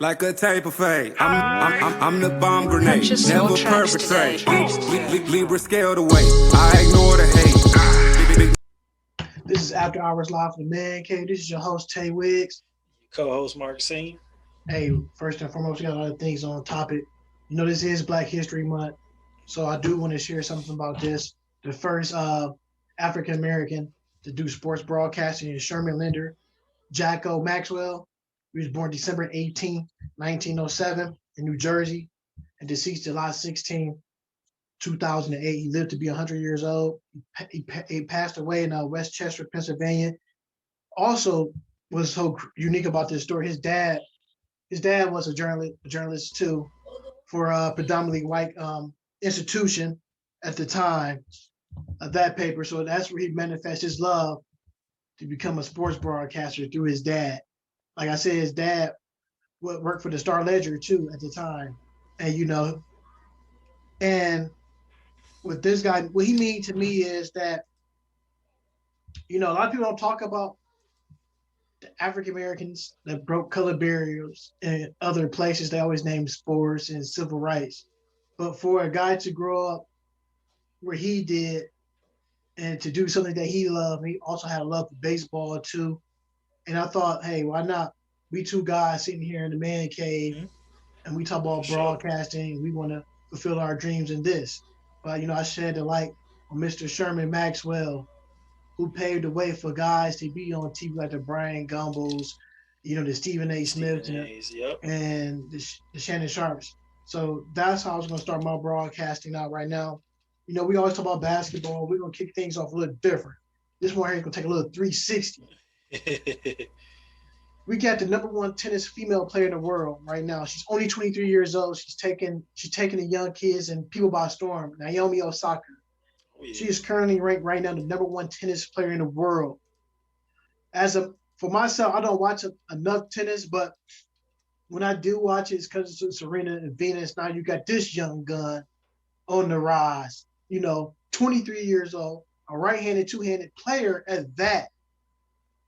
like a tape of fade. I'm the bomb grenade, Purchase never your tracks perpetrate. today. Libra scale the weight, I ignore the hate. This is After Hours Live for the Man Cave. This is your host, Tay Wiggs. Co-host Mark Seen. Hey, first and foremost, we got a lot of things on topic. You know, this is Black History Month, so I do want to share something about this. The first African American to do sports broadcasting is Sherman Linder. Jacko Maxwell, he was born December 18, 1907 in New Jersey and deceased July 16, 2008. He lived to be 100 years old. He passed away in Westchester, Pennsylvania. Also, what's so unique about this story, his dad was a journalist too, for a predominantly white institution at the time of that paper. So that's where he manifests his love to become a sports broadcaster through his dad. Like I said, his dad worked for the Star Ledger too at the time. And with this guy, what he means to me is that, a lot of people don't talk about the African Americans that broke color barriers in other places. They always name sports and civil rights. But for a guy to grow up where he did and to do something that he loved, he also had a love for baseball too. And I thought, hey, why not? We two guys sitting here in the man cave and we talk about broadcasting. We want to fulfill our dreams in this. But, I shed the light on Mr. Sherman Maxwell, who paved the way for guys to be on TV like the Brian Gumbles, the Stephen A. Smiths, and the Shannon Sharps. So that's how I was going to start my broadcasting out right now. We always talk about basketball. We're going to kick things off a little different. This one here is going to take a little 360. We got the number one tennis female player in the world right now. She's only 23 years old. She's taking the young kids and people by storm. Naomi Osaka. She is currently ranked right now the number one tennis player in the world. For myself, I don't watch enough tennis, but when I do watch it, it's because it's Serena and Venus. Now you got this young gun on the rise. 23 years old, a right-handed, two-handed player at that.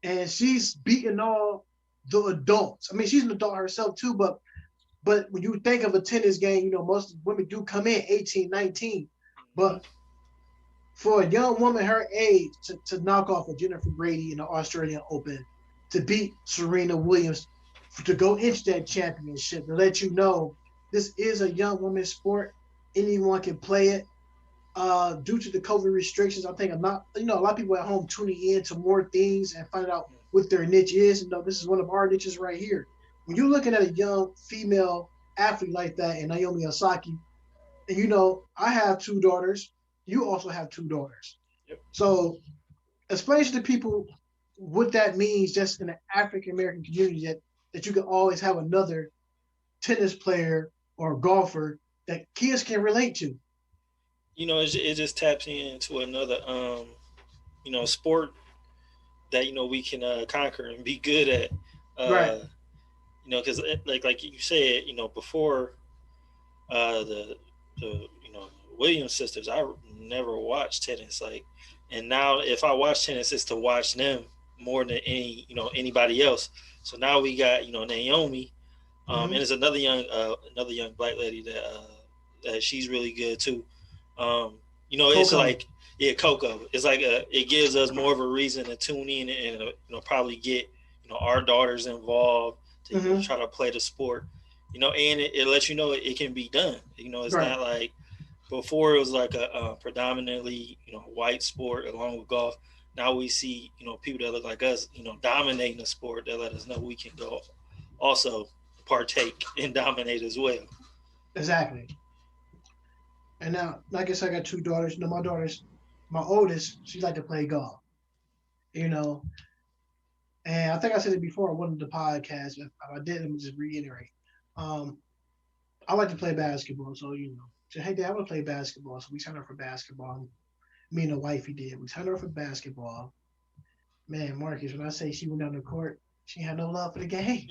And she's beating all the adults. I mean, she's an adult herself too, but when you think of a tennis game, most women do come in 18, 19. But for a young woman her age to knock off a Jennifer Brady in the Australian Open, to beat Serena Williams, to go into that championship, to let you know this is a young woman's sport. Anyone can play it. Due to the COVID restrictions, I think a lot of people at home tuning in to more things and find out what their niche is. This is one of our niches right here. When you're looking at a young female athlete like that, and Naomi Osaka, and I have two daughters. You also have two daughters. Yep. So explain to people what that means just in the African American community that you can always have another tennis player or golfer that kids can relate to. It just taps into another, sport that, we can conquer and be good at. Right. Because like you said, before the Williams sisters, I never watched tennis. And now if I watch tennis, it's to watch them more than anybody else. So now we got Naomi, and there's another young black lady that she's really good too. It's Coco. like Coco. It's like it gives us more of a reason to tune in and probably get our daughters involved to try to play the sport. And it lets you know it can be done. It's Right. not like before it was like a predominantly white sport along with golf. Now we see people that look like us dominating the sport that let us know we can go also partake and dominate as well. Exactly. And now, like I said, I got two daughters. My oldest, she like to play golf. And I think I said it before on one of the podcasts. If I didn't, let me just reiterate. I like to play basketball, so say, hey Dad, I want to play basketball. So we signed up for basketball. Me and the wifey did. We signed up for basketball. Man, Marcus, when I say she went down the court, she had no love for the game.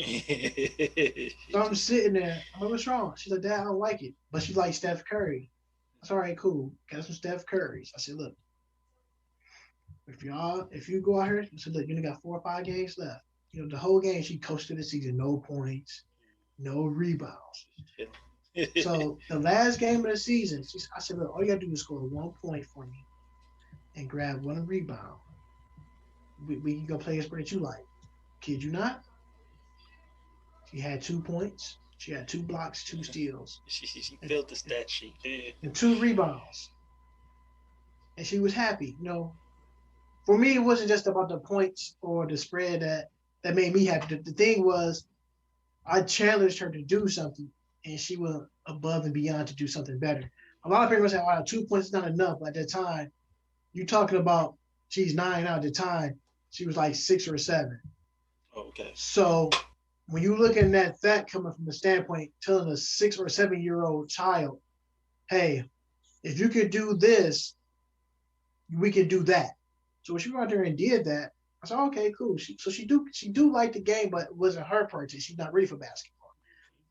So I'm sitting there. I'm like, what's wrong? She's like, Dad, I don't like it. But she likes Steph Curry. That's all right, cool. Got some Steph Currys. I said, look, if you go out here, I said, look, you only got 4 or 5 games left. The whole game she coached through the season, no points, no rebounds. Yeah. So the last game of the season, I said, look, all you got to do is score 1 point for me and grab 1 rebound. We can go play a sport that you like. Kid you not? She had 2 points. She had 2 blocks, 2 steals. She filled the stat sheet. Yeah. And 2 rebounds. And she was happy. For me, it wasn't just about the points or the spread that made me happy. The thing was, I challenged her to do something, and she went above and beyond to do something better. A lot of people say, "Wow, 2 points is not enough." But at that time, you're talking about she's 9 now. At the time, she was like 6 or 7. Okay. So when you're looking at that coming from the standpoint, telling a 6 or 7-year-old child, "Hey, if you could do this, we can do that." So when she went out there and did that, I said, "Okay, cool." She do like the game, but it wasn't her purchase. She's not ready for basketball.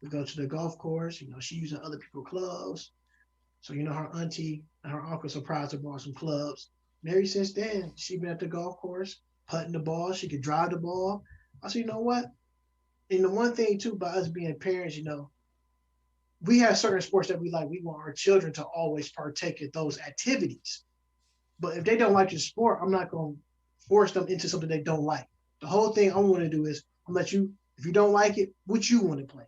We go to the golf course. She using other people's clubs. So her auntie and her uncle surprised her bought some clubs. Mary, since then, she been at the golf course, putting the ball. She could drive the ball. I said, you know what? And the one thing too about us being parents, we have certain sports that we like. We want our children to always partake in those activities. But if they don't like your sport, I'm not going to force them into something they don't like. The whole thing I want to do is I'm let you, if you don't like it, what you want to play.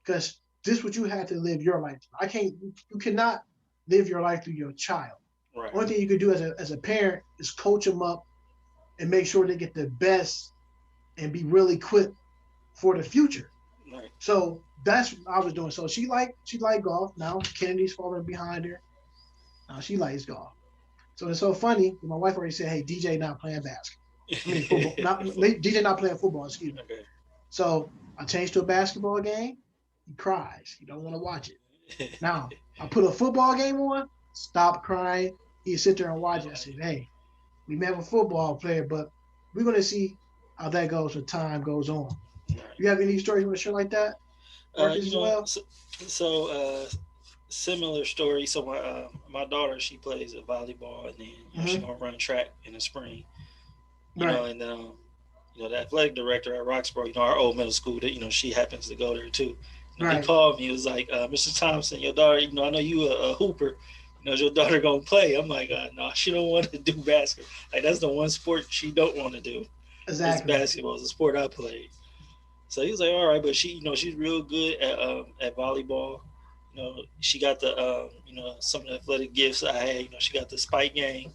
Because this is what you have to live your life. You cannot live your life through your child. Right. Only thing you can do as a parent is coach them up and make sure they get the best and be really equipped for the future. Right. So that's what I was doing. So she liked golf. Now Kennedy's falling behind her. Now she likes golf. So it's so funny. My wife already said, "Hey, DJ not playing basketball. Football. DJ not playing football. Excuse me." Okay. So I changed to a basketball game. He cries. He don't want to watch it. Now I put a football game on. Stop crying. He sit there and watch it. I said, "Hey, we may have a football player, but we're gonna see how that goes as time goes on." Right. You have any stories you want to share like that? As well? So similar story. So my daughter, she plays volleyball, and then she's gonna run track in the spring. And the athletic director at Roxborough, our old middle school, that she happens to go there too. He called me. He was like, "Mr. Thompson, your daughter, I know you a hooper. Is your daughter gonna play?" I'm like, "No, she don't want to do basketball. Like that's the one sport she don't want to do. Exactly. It's basketball. It's a sport I played." So he was like, "All right," but she, she's real good at volleyball. She got the some of the athletic gifts I had. She got the spike game.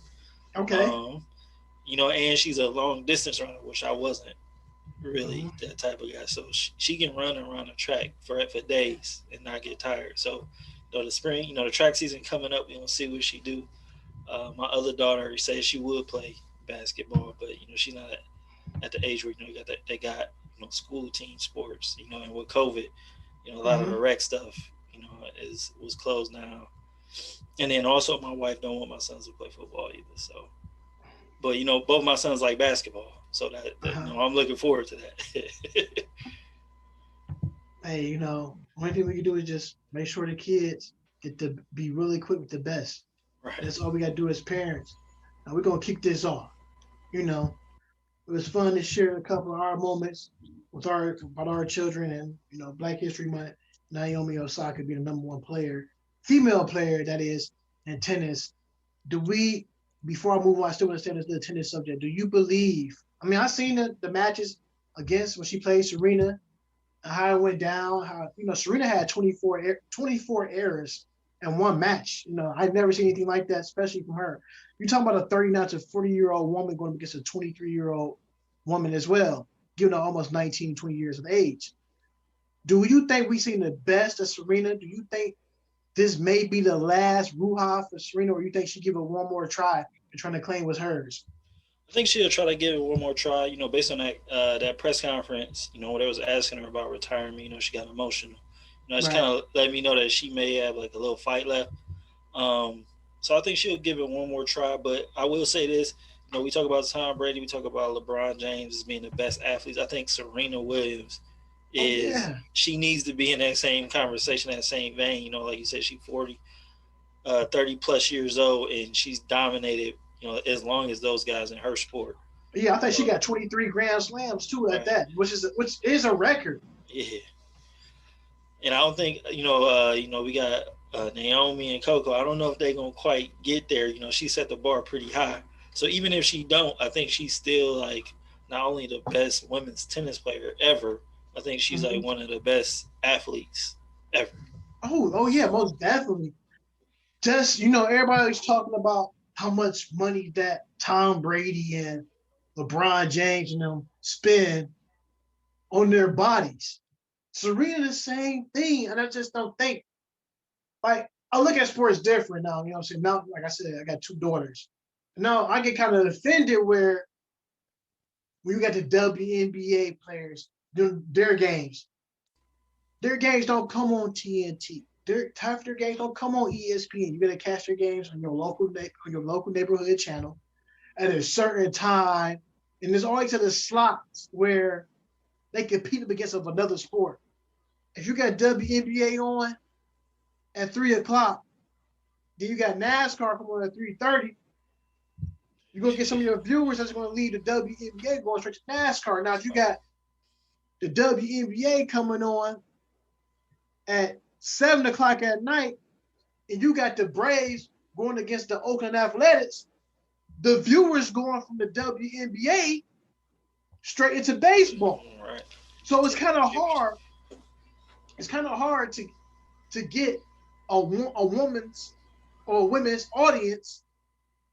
Okay. And she's a long distance runner, which I wasn't really that type of guy. So she can run around the track for days and not get tired. So the spring, the track season coming up, we're gonna see what she do. My other daughter says she would play basketball, but she's not at the age where they got school team sports. And with COVID, a lot of the rec stuff, was closed now. And then also my wife don't want my sons to play football either. So, but both my sons like basketball, so that I'm looking forward to that. Hey, one thing we can do is just make sure the kids get to be really quick with the best. Right. That's all we got to do as parents. Now we're going to kick this off. It was fun to share a couple of our moments about our children and, Black History Month, Naomi Osaka being the #1 player, female player, that is, in tennis. Before I move on, I still want to stay on the tennis subject. Do you believe, I've seen the matches against when she played Serena, how it went down, how, Serena had 24 errors in one match. I've never seen anything like that, especially from her. You're talking about a 39 to 40-year-old woman going against a 23-year-old woman as well, giving her almost 19, 20 years of age. Do you think we've seen the best of Serena? Do you think this may be the last Ruha for Serena, or you think she'd give it one more try and trying to claim what's hers? I think she'll try to give it one more try, based on that press conference, when they was asking her about retirement, she got emotional. It's kind of let me know that she may have like a little fight left. So I think she'll give it one more try, but I will say this, we talk about Tom Brady, we talk about LeBron James as being the best athletes. I think Serena Williams she needs to be in that same conversation, that same vein. Like you said, she's 30 plus years old, and she's dominated, as long as those guys in her sport. Yeah, I think she got 23 Grand Slams too at that, which is a record. Yeah. And I don't think we got Naomi and Coco. I don't know if they're gonna quite get there. She set the bar pretty high. So even if she don't, I think she's still like not only the best women's tennis player ever. I think she's like one of the best athletes ever. Oh yeah, most definitely. Just everybody's talking about how much money that Tom Brady and LeBron James and them spend on their bodies. Serena, the same thing. And I just don't think, like, I look at sports different now. I'm saying? Now, like I said, I got 2 daughters. Now I get kind of offended where when you got the WNBA players doing their games don't come on TNT. Half of their games don't come on ESPN. You gotta catch their games on your local neighborhood channel at a certain time. And there's always the slots where they compete against of another sport. If you got WNBA on at 3:00, then you got NASCAR coming on at 3:30. You're gonna get some of your viewers that's gonna leave the WNBA going straight to NASCAR. Now, if you got the WNBA coming on at 7:00 at night, and you got the Braves going against the Oakland Athletics, the viewers going from the WNBA straight into baseball. Right. So it's kind of hard. It's kind of hard to get a woman's or a women's audience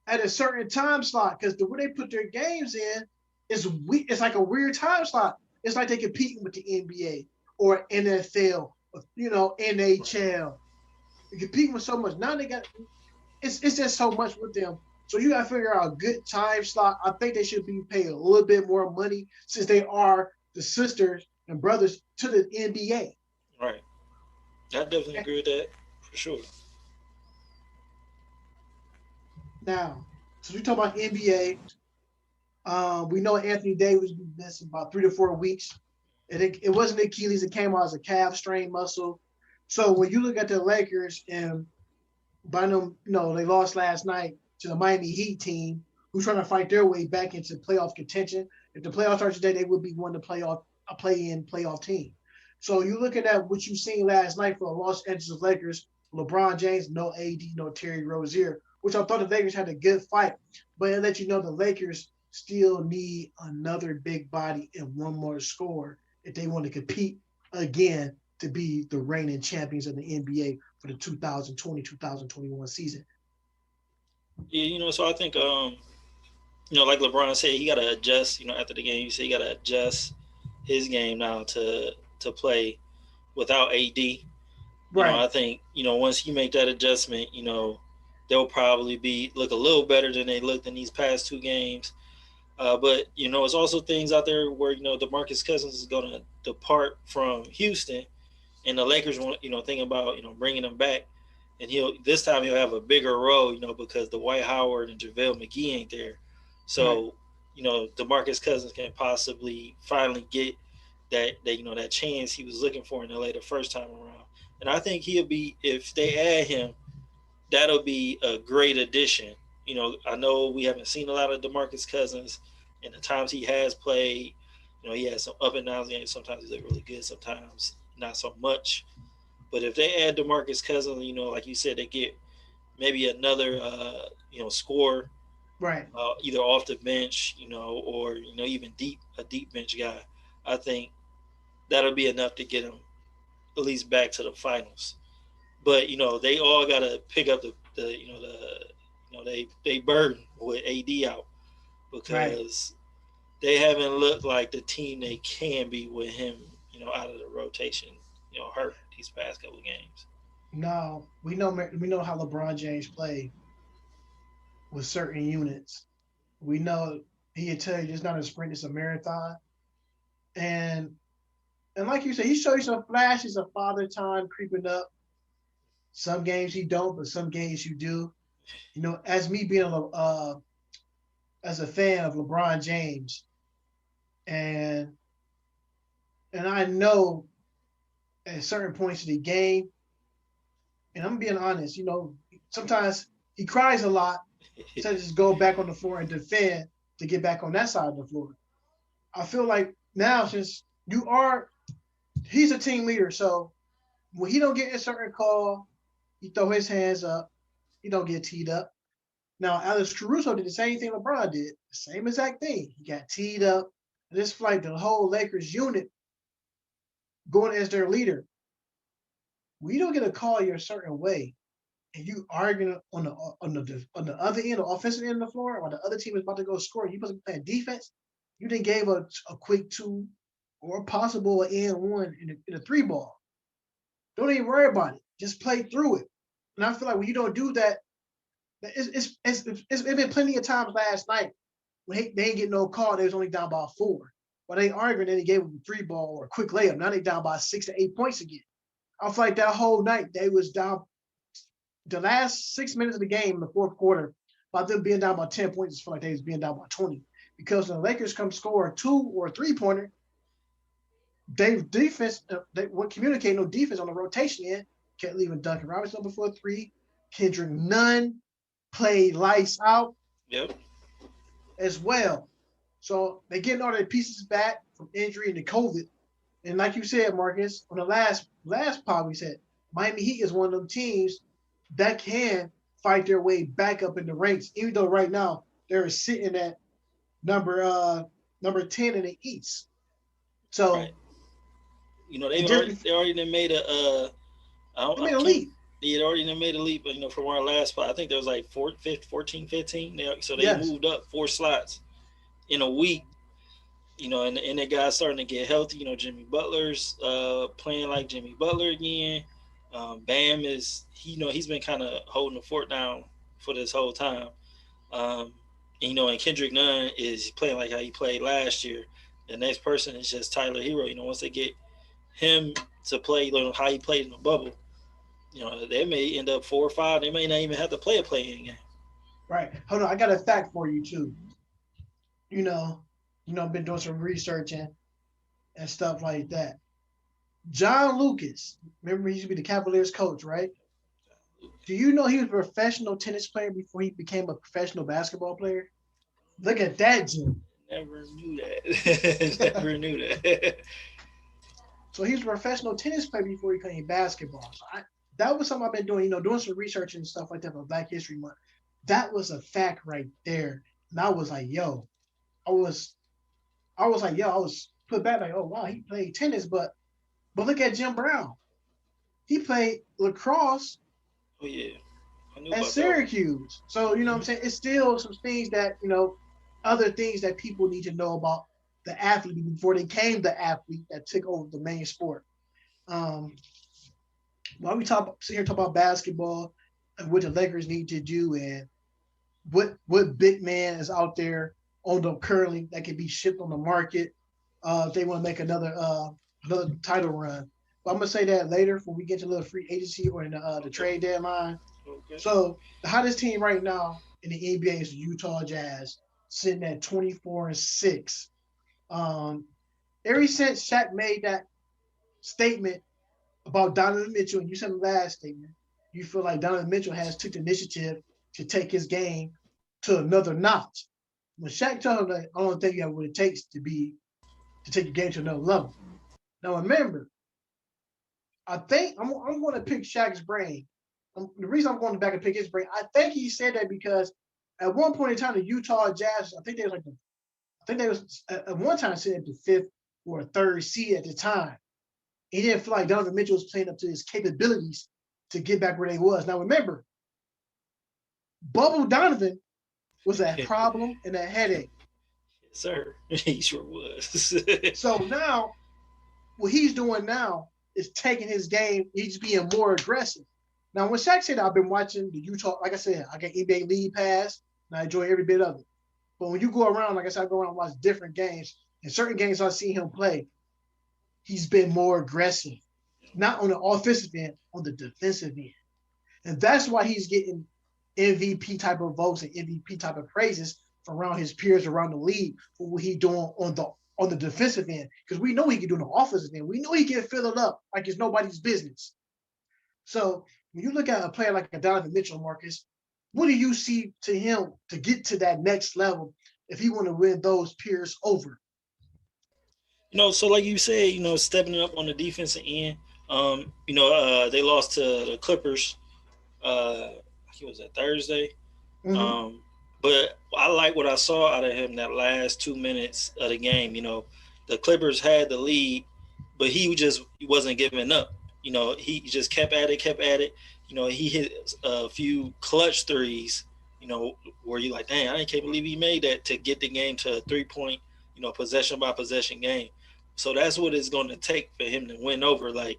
at a certain time slot, because the way they put their games in it's like a weird time slot. It's like they're competing with the NBA or NFL, NHL. They're competing with so much. Now they got it's just so much with them. So you got to figure out a good time slot. I think they should be paid a little bit more money since they are the sisters and brothers to the NBA. Right. I definitely agree with that for sure. Now, so we talk about NBA. We know Anthony Davis was missing about 3 to 4 weeks. It wasn't Achilles. It came out as a calf strain muscle. So when you look at the Lakers and by them, they lost last night to the Miami Heat team, who's trying to fight their way back into playoff contention. If the playoffs start today, they would be one to play-in playoff team. So you look at what you've seen last night for the Los Angeles Lakers, LeBron James, no AD, no Terry Rozier, which I thought the Lakers had a good fight. But it let you know the Lakers still need another big body and one more scorer if they want to compete again to be the reigning champions of the NBA for the 2020-2021 season. Yeah, so I think, like LeBron said, he got to adjust, after the game. He said he got to adjust his game now to play without AD. Right. I think, once he make that adjustment, they'll probably look a little better than they looked in these past 2 games. But, it's also things out there where, DeMarcus Cousins is going to depart from Houston, and the Lakers want, thinking about, bringing him back. And this time he'll have a bigger role, because the Dwight Howard and JaVale McGee ain't there. So, right. DeMarcus Cousins can possibly finally get that chance he was looking for in LA the first time around. And I think he'll be, if they add him, that'll be a great addition. I know we haven't seen a lot of DeMarcus Cousins, and the times he has played, he has some up and downs games. Sometimes he look really good, sometimes not so much. But if they add DeMarcus Cousins, like you said, they get maybe another, scorer, right? Either off the bench, or even a deep bench guy. I think that'll be enough to get him at least back to the finals. But they all got to pick up they burden with AD out, because they haven't looked like the team they can be with him, out of the rotation, hurt these past couple of games. No, we know how LeBron James played with certain units. We know he'll tell you it's not a sprint, it's a marathon. And like you said, he showed you some flashes of father time creeping up. Some games he don't, but some games you do. As me being as a fan of LeBron James, and I know at certain points of the game, and I'm being honest, sometimes he cries a lot, so just go back on the floor and defend to get back on that side of the floor. I feel like now, since he's a team leader, so when he don't get a certain call, he throw his hands up. He don't get teed up. Now, Alex Caruso did the same thing LeBron did. The same exact thing. He got teed up. And this like the whole Lakers unit going as their leader. When you don't get a call your certain way, and you arguing on the other end, the offensive end of the floor, while the other team is about to go score, you supposed to be playing defense. You didn't gave a quick two or possible and one in a three ball. Don't even worry about it. Just play through it. And I feel like when you don't do that, it's been plenty of times last night when they ain't get no call. They was only down by 4. While they arguing, then they gave them a three ball or a quick layup. Now they down by 6 to 8 points again. I feel like that whole night they was down. The last 6 minutes of the game in the fourth quarter, by them being down by 10 points, I feel like they was being down by 20. Because when the Lakers come score a 2 or a 3-pointer, they defense, they would communicate no defense on the rotation end. Can't leave Duncan Robinson before 3. Kendrick Nunn played lights out. Yep. As well. So they getting all their pieces back from injury and the COVID. And like you said, Marcus, on the last pod we said, Miami Heat is one of them teams that can fight their way back up in the ranks, even though right now they're sitting at number 10 in the East. So, right. They already made a leap. They had already made a leap, but from our last spot, I think there was like 14, 15. So they moved up 4 slots in a week. And the guys starting to get healthy. Jimmy Butler's playing like Jimmy Butler again. Bam is he's been kind of holding the fort down for this whole time. And Kendrick Nunn is playing like how he played last year. The next person is just Tyler Hero. Once they get him to play how he played in the bubble, they may end up 4 or 5. They may not even have to play a play-in game. Right. Hold on. I got a fact for you too. I've been doing some research and stuff like that. John Lucas, remember he used to be the Cavaliers coach, right? Do you know he was a professional tennis player before he became a professional basketball player? Look at that, Jim. Never knew that. So he was a professional tennis player before he became basketball. So that was something I've been doing, doing some research and stuff like that for Black History Month. That was a fact right there. And I was like, I was put back like, oh wow, he played tennis, but look at Jim Brown. He played lacrosse. Oh yeah. At Syracuse. So what I'm saying? It's still some things that, other things that people need to know about the athlete before they became the athlete that took over the main sport. While we sit here talk about basketball and what the Lakers need to do and what big man is out there on them currently that can be shipped on the market if they want to make another title run. But I'm gonna say that later when we get to a little free agency or in the trade deadline. Okay. So the hottest team right now in the NBA is the Utah Jazz, sitting at 24-6. Ever since Shaq made that statement about Donovan Mitchell, and you said the last statement, you feel like Donovan Mitchell has took the initiative to take his game to another notch. When Shaq told him that I don't think you have what it takes to take the game to another level. Now remember, I think I'm going to pick Shaq's brain. The reason I'm going back and pick his brain, I think he said that because at one point in time, the Utah Jazz, I think they was at one time sitting at the 5th or 3rd seed at the time. He didn't feel like Donovan Mitchell was playing up to his capabilities to get back where they was. Now remember, Bubble Donovan was a problem and a headache. Yes, sir. He sure was. So now, what he's doing now is taking his game, he's being more aggressive. Now, when Shaq said, I've been watching the Utah, like I said, I get NBA League Pass, and I enjoy every bit of it. But when you go around, like I said, I go around and watch different games, and certain games I've seen him play, he's been more aggressive. Not on the offensive end, on the defensive end. And that's why he's getting MVP type of votes and MVP type of praises from around his peers around the league for what he's doing on the defensive end. Because we know he can do on the offensive end. We know he can fill it up like it's nobody's business. So when you look at a player like a Donovan Mitchell, Marcus, what do you see to him to get to that next level if he want to win those peers over? So like you said, stepping up on the defensive end, They lost to the Clippers. I think it was that Thursday. Mm-hmm. But I like what I saw out of him that last 2 minutes of the game. The Clippers had the lead, but he wasn't giving up. He just kept at it. He hit a few clutch threes, where you're like, dang, I can't believe he made that to get the game to a 3-point, possession by possession game. So that's what it's going to take for him to win over. Like,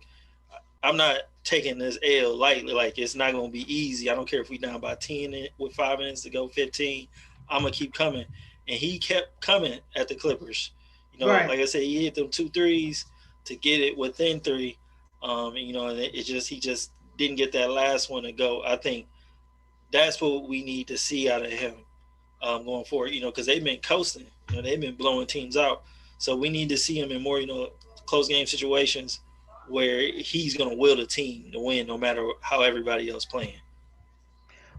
I'm not taking this L lightly. Like, it's not going to be easy. I don't care if we down by 10 with 5 minutes to go, 15. I'm going to keep coming. And he kept coming at the Clippers. Right. Like I said, he hit them 2 threes to get it within 3. And he just didn't get that last one to go. I think that's what we need to see out of him going forward, because they've been coasting. They've been blowing teams out. So we need to see him in more, close game situations where he's going to will the team to win no matter how everybody else playing.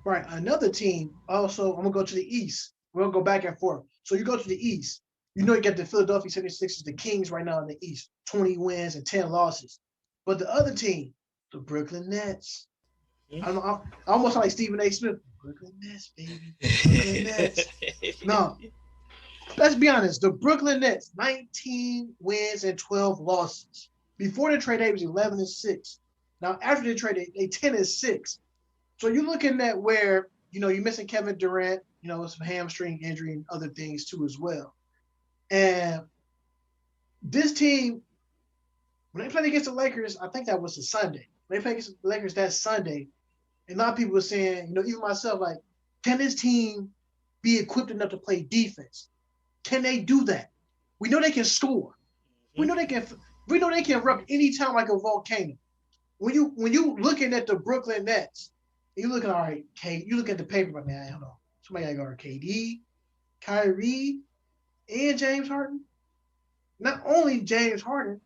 Right. Another team, also, I'm going to go to the East. We'll go back and forth. So you go to the East. You got the Philadelphia 76ers, the Kings right now in the East, 20 wins and 10 losses. But the other team, the Brooklyn Nets. I don't know. I almost like Stephen A. Smith. Brooklyn Nets, baby. Brooklyn Nets. No. Let's be honest. The Brooklyn Nets, 19 wins and 12 losses. Before the trade, they was 11-6. Now, after the trade, they 10-6. So you're looking at where, you're missing Kevin Durant, some hamstring injury and other things too as well. And this team, when they played against the Lakers, I think that was a Sunday. When they played against the Lakers that Sunday, and a lot of people were saying, even myself, like, can this team be equipped enough to play defense? Can they do that? We know they can score. We know they can erupt any time like a volcano. When you looking at the Brooklyn Nets, you looking, all right, you look at the paper, but man, hold on. Somebody gotta guard KD, Kyrie, and James Harden. Not only James Harden,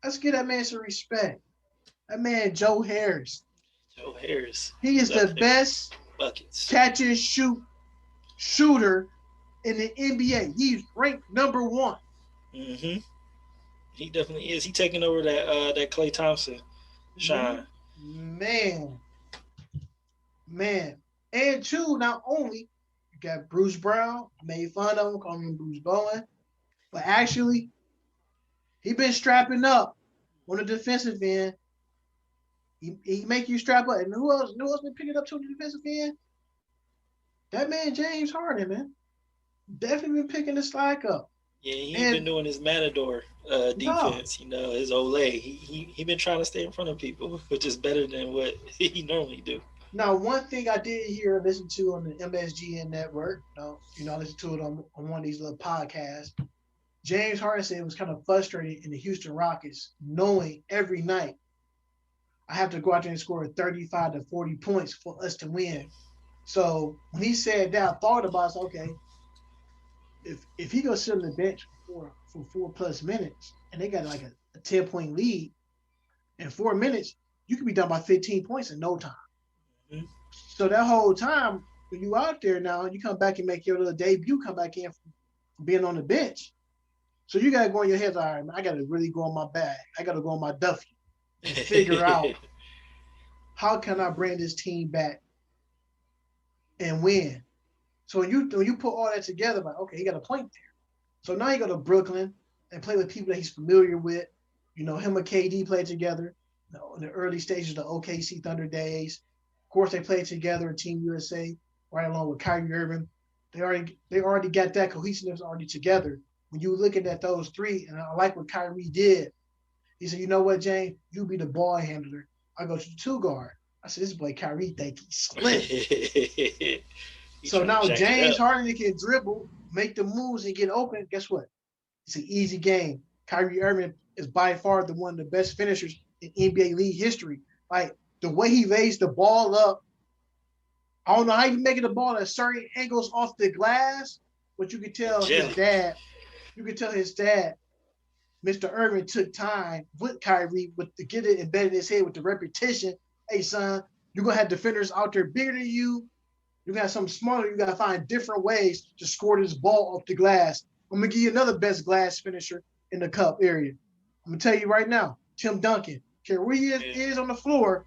let's give that man some respect. That man, Joe Harris. Joe Harris. He is the best catch and shoot shooter in the NBA. He's ranked number 1. Mm-hmm. He definitely is. He taking over that Klay Thompson shine. Man. And 2, not only you got Bruce Brown, made fun of him, calling him Bruce Bowen, but actually he been strapping up on the defensive end. He make you strap up. And who else been picking up to the defensive end? That man James Harden, man. Definitely been picking the slack up. Yeah, he's been doing his Matador defense, his Olay. He been trying to stay in front of people, which is better than what he normally do. Now, one thing I did hear and listen to on the MSGN network, I listened to it on one of these little podcasts. James Harden said it was kind of frustrating in the Houston Rockets, knowing every night I have to go out there and score 35 to 40 points for us to win. So when he said that, I thought about it. Okay, if he goes sit on the bench for 4+ minutes and they got like a 10-point lead in 4 minutes, you could be done by 15 points in no time. Mm-hmm. So that whole time when you out there now, you come back and make your little debut, come back in from being on the bench. So you got to go in your head, all right, man, I got to really go on my bag. I got to go on my Duffy and figure out how can I bring this team back and win. So when you put all that together, like, okay, he got a point there. So now you go to Brooklyn and play with people that he's familiar with. Him and KD played together in the early stages of the OKC Thunder days. Of course, they played together in Team USA, right along with Kyrie Irving. They already got that cohesiveness already together. When you looking at those 3, and I like what Kyrie did. He said, you know what, James? You be the ball handler. I go to the 2 guard. I said, this boy Kyrie think he's slick. So now James Harden can dribble, make the moves, and get open. Guess what? It's an easy game. Kyrie Irving is by far one of the best finishers in NBA league history. Like, the way he lays the ball up, I don't know how he's making the ball at certain angles off the glass, but you could tell his dad, Mr. Irving, took time with Kyrie to get it embedded in his head with the repetition. Hey, son, you're going to have defenders out there bigger than you. You got something smarter. You got to find different ways to score this ball off the glass. I'm going to give you another best glass finisher in the cup area. I'm going to tell you right now, Tim Duncan. care where he is on the floor.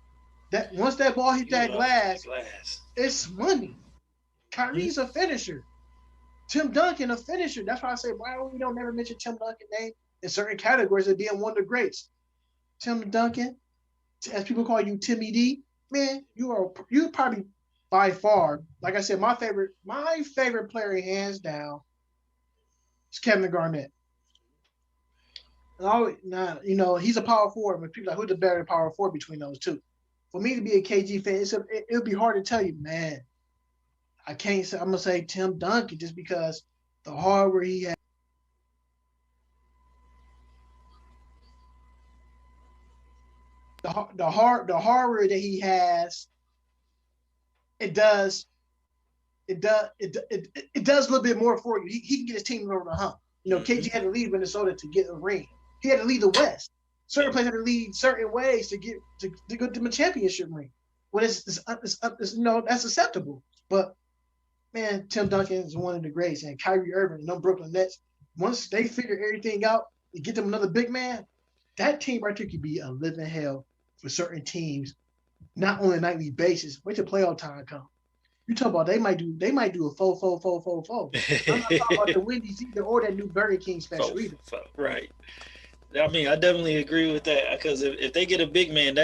That once that ball hit that glass, it's money. Kyrie's a finisher. Tim Duncan a finisher. That's why I say why we don't never mention Tim Duncan name in certain categories of being one of the greats. Tim Duncan, as people call you Timmy D, man, you probably by far, like I said, my favorite player hands down is Kevin Garnett. Now, you know, he's a power forward, but people are like, who's the better power forward between those two? For me to be a KG fan, it would be hard to tell you, man. I can't say, I'm going to say Tim Duncan just because the hardware he had. The hardware that he has, it does a little bit more for you. He can get his team over the hump. You know, KG had to leave Minnesota to get a ring. He had to leave the West. Certain players had to lead certain ways to go to the championship ring. When it's you know, that's acceptable. But man, Tim Duncan is one of the greats, and Kyrie Irving and them Brooklyn Nets. Once they figure everything out and get them another big man, that team right there could be a living hell for certain teams, not on a nightly basis. Wait till playoff time come. You talk about they might do a 4-4-4-4-4. I'm not talking about the Wendy's either or that new Burger King special either. Right. I mean, I definitely agree with that because if they get a big man,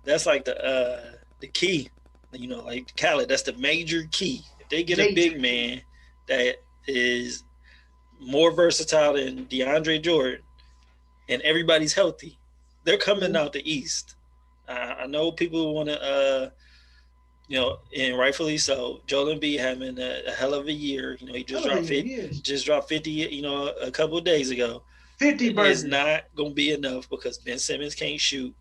that's like the key. You know, like Khaled, that's the major key. If they get a big man that is more versatile than DeAndre Jordan and everybody's healthy, they're coming out the East. I know people want to, you know, and rightfully so. Joel Embiid having a hell of a year. You know, he just dropped 50. You know, a couple of days ago. 50 burgers. It's not going to be enough because Ben Simmons can't shoot,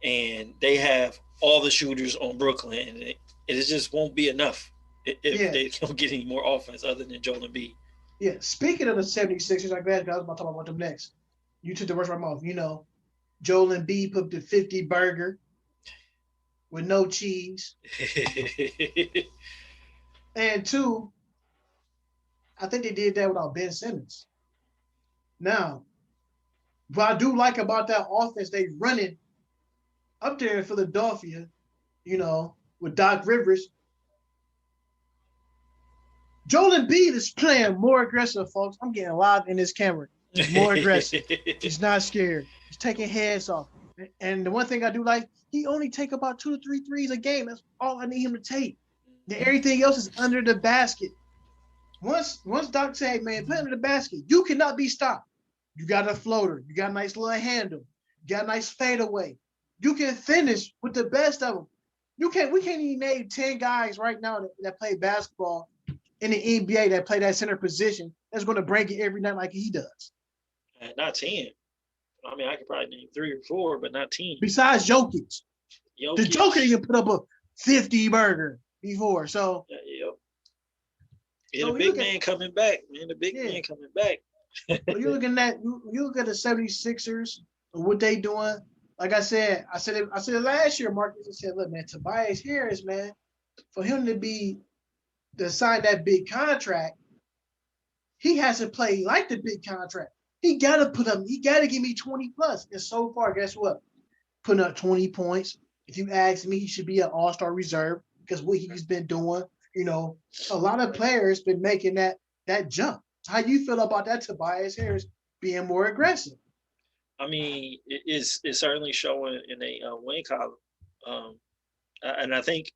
and they have all the shooters on Brooklyn, and it just won't be enough if they don't get any more offense other than Joel Embiid. Yeah. Speaking of the 76ers, like that, I was about to talk about them next. You took the words right mouth. You know, Joel Embiid put the 50 burger with no cheese. And two, I think they did that without Ben Simmons. Now, what I do like about that offense they running up there in Philadelphia, you know, with Doc Rivers, Joel Embiid is playing more aggressive, folks. I'm getting live in this camera. He's more aggressive. He's not scared. He's taking heads off. And the one thing I do like, he only take about 2 to 3 threes a game. That's all I need him to take. Then everything else is under the basket. Once Doc say, hey, man, play under the basket, you cannot be stopped. You got a floater. You got a nice little handle. You got a nice fadeaway. You can finish with the best of them. We can't even name 10 guys right now that play basketball in the NBA that play that center position that's going to break it every night like he does. Not 10. I mean, I could probably name 3 or 4, but not 10. Besides Jokic. The Joker even put up a 50 burger before. So the big man coming back, man. The big man coming back. But you look at the 76ers and what they doing. Like I said it last year, Marcus. I said, look, man, Tobias Harris, man, for him to sign that big contract, he has to play like the big contract. He gotta give me 20 plus. And so far, guess what? Putting up 20 points. If you ask me, he should be an all-star reserve because what he's been doing, you know, a lot of players been making that jump. How you feel about that, Tobias Harris being more aggressive? I mean, it's certainly showing in a win column. And I think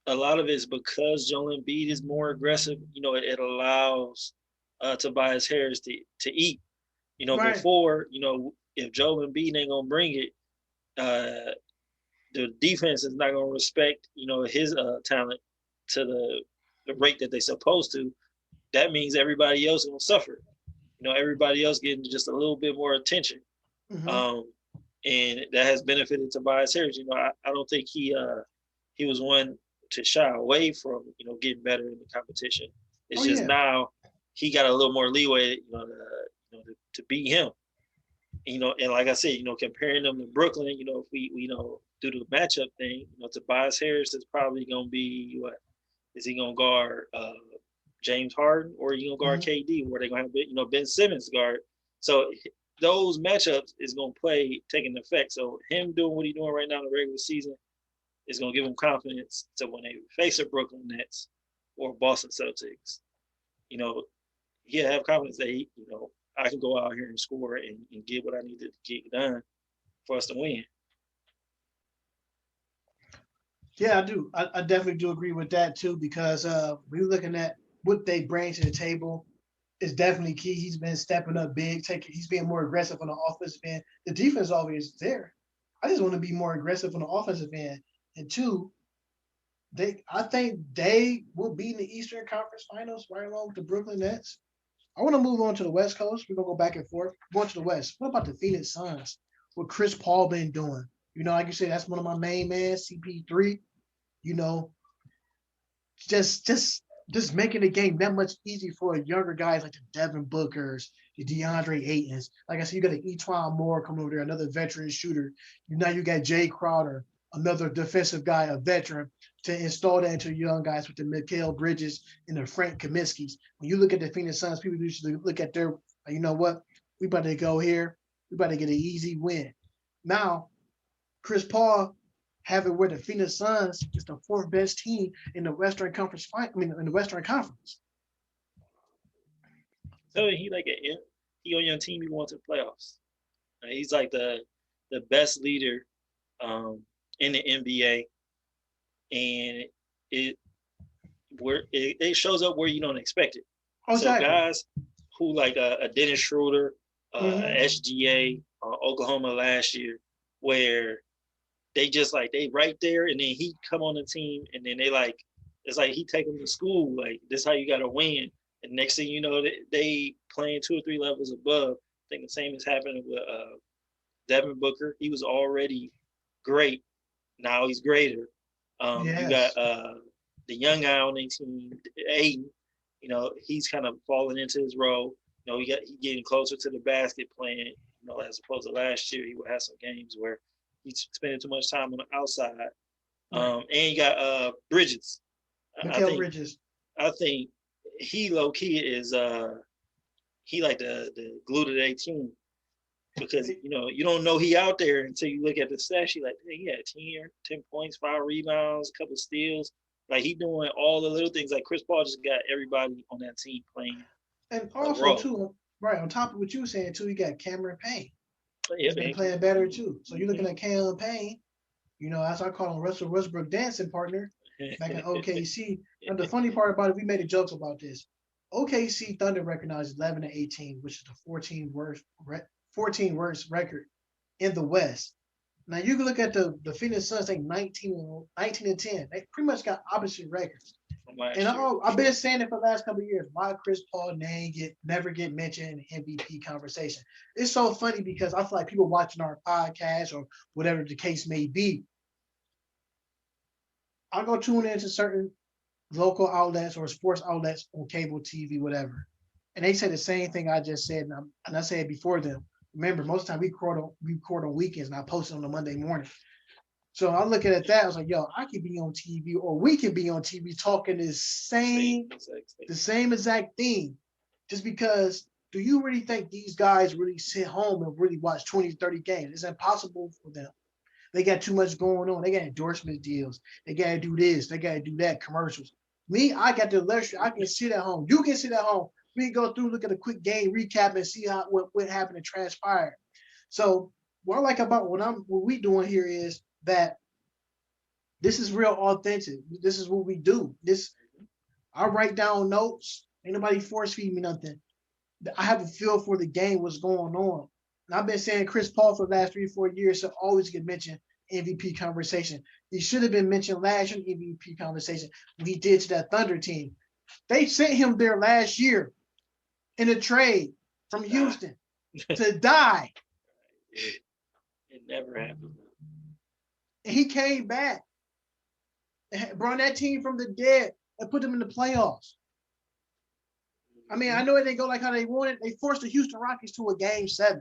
a lot of it is because Joel Embiid is more aggressive, you know, it allows Tobias Harris to eat. You know, before, you know, if Joel Embiid ain't going to bring it, the defense is not going to respect, you know, his talent to the rate that they're supposed to. That means everybody else is going to suffer. You know, everybody else getting just a little bit more attention. Mm-hmm. And that has benefited Tobias Harris. You know, I don't think he was one to shy away from, you know, getting better in the competition. It's now he got a little more leeway, you know, to beat him. You know, and like I said, you know, comparing them to Brooklyn, you know, if we you know, do the matchup thing, you know, Tobias Harris is probably going to be what? Is he going to guard James Harden or are you going to guard KD? Where they going to have, you know, Ben Simmons guard? So those matchups is going to take an effect. So him doing what he's doing right now in the regular season is going to give him confidence to when they face a Brooklyn Nets or Boston Celtics, he'll have confidence that I can go out here and score and get what I need to get done for us to win. Yeah, I do. I definitely do agree with that too, because we're looking at what they bring to the table is definitely key. He's been stepping up big, he's being more aggressive on the offensive end. The defense is always there. I just want to be more aggressive on the offensive end. And two, I think they will be in the Eastern Conference Finals right along with the Brooklyn Nets. I want to move on to the West Coast. We're gonna go back and forth. Going to the West. What about the Phoenix Suns? What Chris Paul been doing? Like you said, that's one of my main man, CP3. Just making the game that much easier for younger guys like the Devin Bookers, the DeAndre Aytons. Like I said, you got an Etwan Moore coming over there, another veteran shooter. Now you got Jay Crowder, another defensive guy, a veteran, to install that into young guys with the Mikal Bridges and the Frank Kaminsky's. When you look at the Phoenix Suns, people usually look at their, you know what, we about to go here. We about to get an easy win. Now, Chris Paul having where the Phoenix Suns is the fourth best team in the Western Conference in the Western Conference. So he on your team, he wants to playoffs. He's like the best leader in the NBA, and it shows up where you don't expect it. Exactly. So guys who like a Dennis Schroeder, SGA, Oklahoma last year, where they just they right there, and then he come on the team, and then it's like he take them to school. Like, this is how you got to win. And next thing you know, they playing 2 or 3 levels above. I think the same is happening with Devin Booker. He was already great. Now he's greater. Yes. You got the young guy on their team, Aiden. He's kind of falling into his role. He getting closer to the basket playing. As opposed to last year, he would have some games where he's spending too much time on the outside. Right. And you got Bridges. Mikal Bridges. I think he low key is he like the glue to their team, because you don't know he out there until you look at the stats. You hey, he had 10 points, 5 rebounds, a couple steals. Like, he doing all the little things. Like, Chris Paul just got everybody on that team playing. And also too, right on top of what you were saying too, you got Cameron Payne. He's been playing better too. So you're looking at Cameron Payne, as I call him, Russell Westbrook dancing partner back in OKC. And the funny part about it, we made jokes about this. OKC Thunder recognized 11-18, which is the 14 worst record in the West. Now you can look at the Phoenix Suns, they 19-10. They pretty much got opposite records. And I've been saying it for the last couple of years. Why Chris Paul name never get mentioned in the MVP conversation? It's so funny because I feel like people watching our podcast or whatever the case may be, I'll go tune into certain local outlets or sports outlets on cable TV, whatever. And they say the same thing I just said, and I said it before them. Remember, most of the time we record on weekends, and I post it on a Monday morning. So I look at that, I was like, yo, I could be on TV, or we could be on TV talking the same exact thing. Just because, do you really think these guys really sit home and really watch 20, 30 games? It's impossible for them. They got too much going on. They got endorsement deals. They got to do this. They got to do that, commercials. Me, I got the luxury. I can sit at home. You can sit at home. We can go through, look at a quick game recap and see what happened and transpired. So what I like about what we doing here is that this is real authentic. This is what we do. I write down notes. Ain't nobody force feed me nothing. I have a feel for the game, what's going on. And I've been saying Chris Paul for the last 3-4 years should always get mentioned MVP conversation. He should have been mentioned last year in MVP conversation when he did to that Thunder team. They sent him there last year in a trade from Houston to die. It never happened. And he came back and brought that team from the dead and put them in the playoffs. I mean, I know it didn't go like how they wanted. They forced the Houston Rockets to a game 7.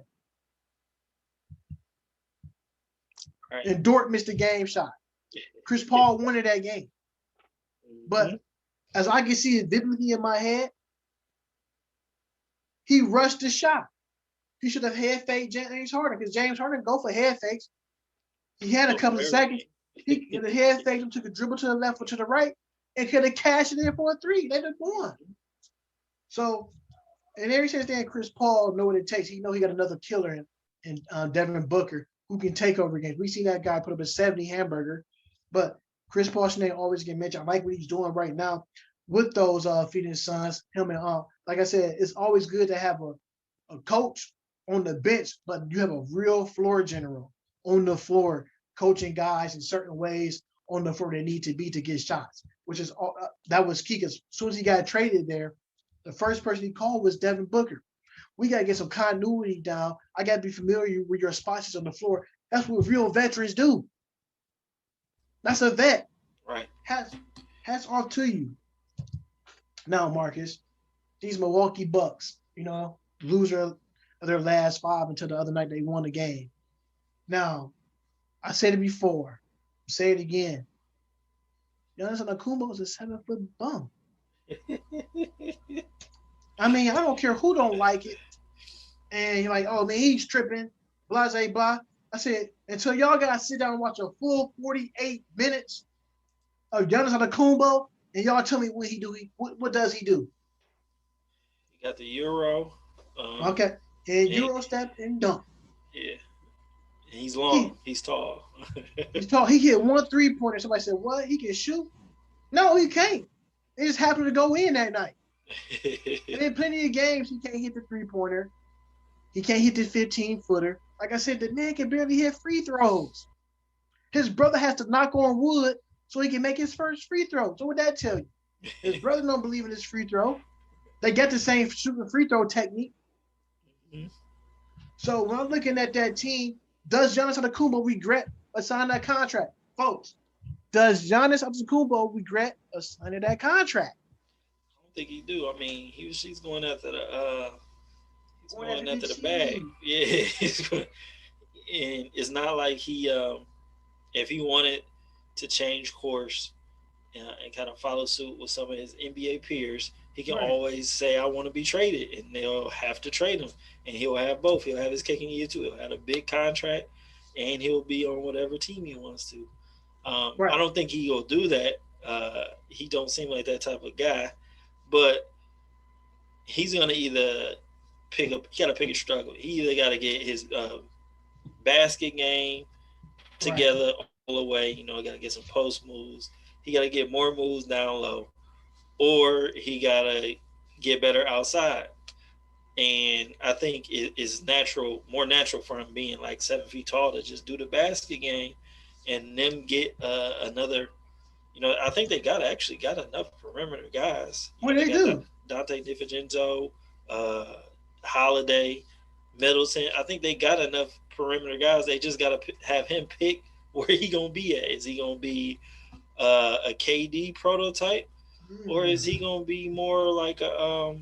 Right. And Dort missed the game shot. Chris Paul wanted that game. But as I can see it vividly in my head, he rushed the shot. He should have head faked James Harden because James Harden go for head fakes. He had a couple of seconds. He could have head faked him, took a dribble to the left or to the right, and could have cashed it in for a three. They'd have won. So, and ever since then, Chris Paul know what it takes. He know he got another killer in Devin Booker who can take over games. We see that guy put up a 70 hamburger, but Chris Paul's name always get mentioned. I like what he's doing right now with those Phoenix Suns. Him and like I said, it's always good to have a coach on the bench, but you have a real floor general on the floor coaching guys in certain ways on the floor they need to be to get shots, which is that was key because as soon as he got traded there, the first person he called was Devin Booker. We got to get some continuity down. I got to be familiar with your spots on the floor. That's what real veterans do. That's a vet. Right. Hats off to you. Now, Marcus, these Milwaukee Bucks, loser of their last 5 until the other night they won the game. Now, I said it before. I'll say it again. Giannis Antetokounmpo is a 7-foot bum. I mean, I don't care who don't like it. And you're like, oh, man, he's tripping, blah, blah, blah. I said, until y'all got to sit down and watch a full 48 minutes of Giannis Antetokounmpo, and y'all tell me what he do. What does he do? He got the Euro. Okay. And Euro step and dunk. Yeah. And he's long. He's tall. He's tall. He hit 1 3-pointer. Somebody said, what? He can shoot? No, he can't. It just happened to go in that night. And in plenty of games, he can't hit the 3-pointer. He can't hit the 15-footer. Like I said, the man can barely hit free throws. His brother has to knock on wood so he can make his first free throw. So what that tell you? His brother don't believe in his free throw. They get the same shooting free throw technique. Mm-hmm. So when I'm looking at that team, does Giannis Antetokounmpo regret signing that contract? Folks, does Giannis Antetokounmpo regret signing that contract? I don't think he do. I mean, he's going after the going after the bag. Yeah. And it's not like he if he wanted to change course and kind of follow suit with some of his NBA peers, he can always say, I want to be traded, and they'll have to trade him. And he'll have both. He'll have his cake and eat it too. He'll have a big contract, and he'll be on whatever team he wants to. I don't think he'll do that. He don't seem like that type of guy. But he's going to either he got to pick a struggle. He either got to get his basket game together all the way. Got to get some post moves. He got to get more moves down low. Or he got to get better outside. And I think it is more natural for him being like 7 feet tall to just do the basket game and then get another, I think they got enough perimeter guys. What do they do? Dante DiVincenzo, Holiday, Middleton. I think they got enough perimeter guys. They just got to have him pick where he going to be at. Is he going to be a KD prototype? Or is he going to be more like a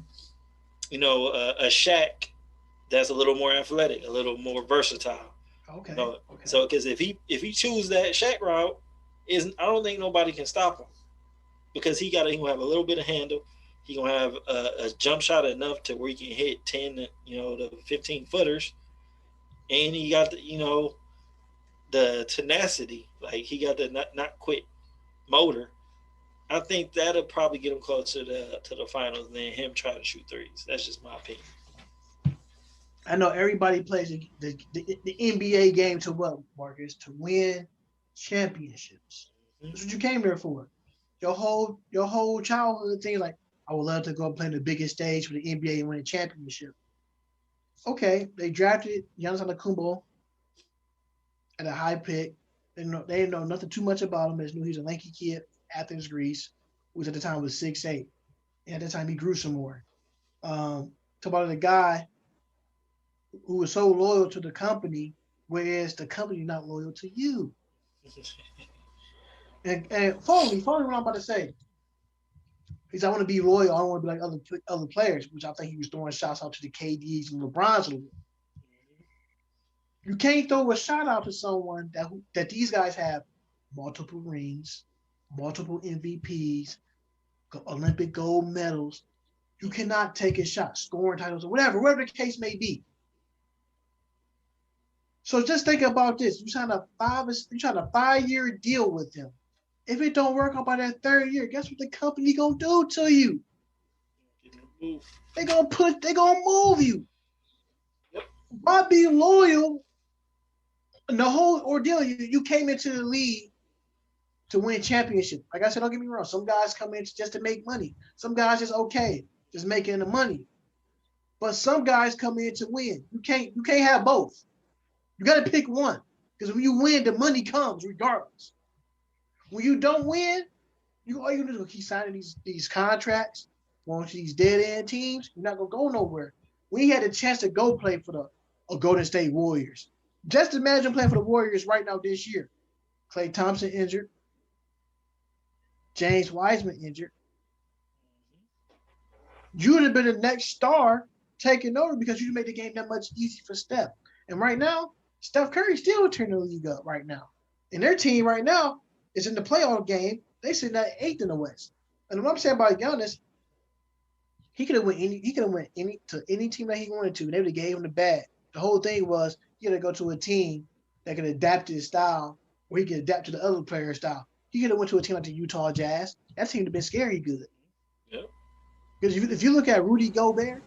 Shaq that's a little more athletic, a little more versatile? Okay. So because if he chooses that Shaq route, I don't think nobody can stop him because he gonna have a little bit of handle. He gonna have a jump shot enough to where he can hit 10, to 15 footers, and he got the tenacity. Like he got the not quit motor. I think that'll probably get him closer to the finals than him trying to shoot threes. That's just my opinion. I know everybody plays the NBA game to what, Marcus? To win championships. Mm-hmm. That's what you came there for. Your whole childhood thing, like, I would love to go and play on the biggest stage for the NBA and win a championship. Okay, they drafted Giannis Antetokounmpo at a high pick. They didn't know nothing too much about him. They just knew he's a lanky kid, Athens, Greece, who at the time was 6'8". And at that time, he grew some more. Talk about the guy who was so loyal to the company, whereas the company not loyal to you. and follow me what I'm about to say. Because I want to be loyal. I don't want to be like other players, which I think he was throwing shots out to the KDs and LeBrons a little bit. You can't throw a shot out to someone that these guys have multiple rings, multiple MVPs, Olympic gold medals. You cannot take a shot, scoring titles, or whatever the case may be. So just think about this. You signed a 5-year deal with him. If it don't work out by that third year, guess what the company gonna do to you? They gonna move you. Why be loyal? The whole ordeal, you came into the league to win championship. Like I said, don't get me wrong. Some guys come in just to make money. Some guys just okay, just making the money. But some guys come in to win. You can't have both. You got to pick one. Because when you win, the money comes regardless. When you don't win, all you do is keep signing these contracts, going to these dead-end teams. You're not going to go nowhere. We had a chance to go play for the Golden State Warriors. Just imagine playing for the Warriors right now this year. Klay Thompson injured. James Wiseman injured. You would have been the next star taking over because you made the game that much easier for Steph. And right now, Steph Curry still turning the league up right now. And their team right now is in the playoff game. They sitting at 8th in the West. And what I'm saying about Giannis, he could have went any team that he wanted to, and they would have gave him the bag. The whole thing was he had to go to a team that could adapt to his style, or he could adapt to the other player's style. He could have went to a team like the Utah Jazz. That team would have been scary good. Yep. Because if you look at Rudy Gobert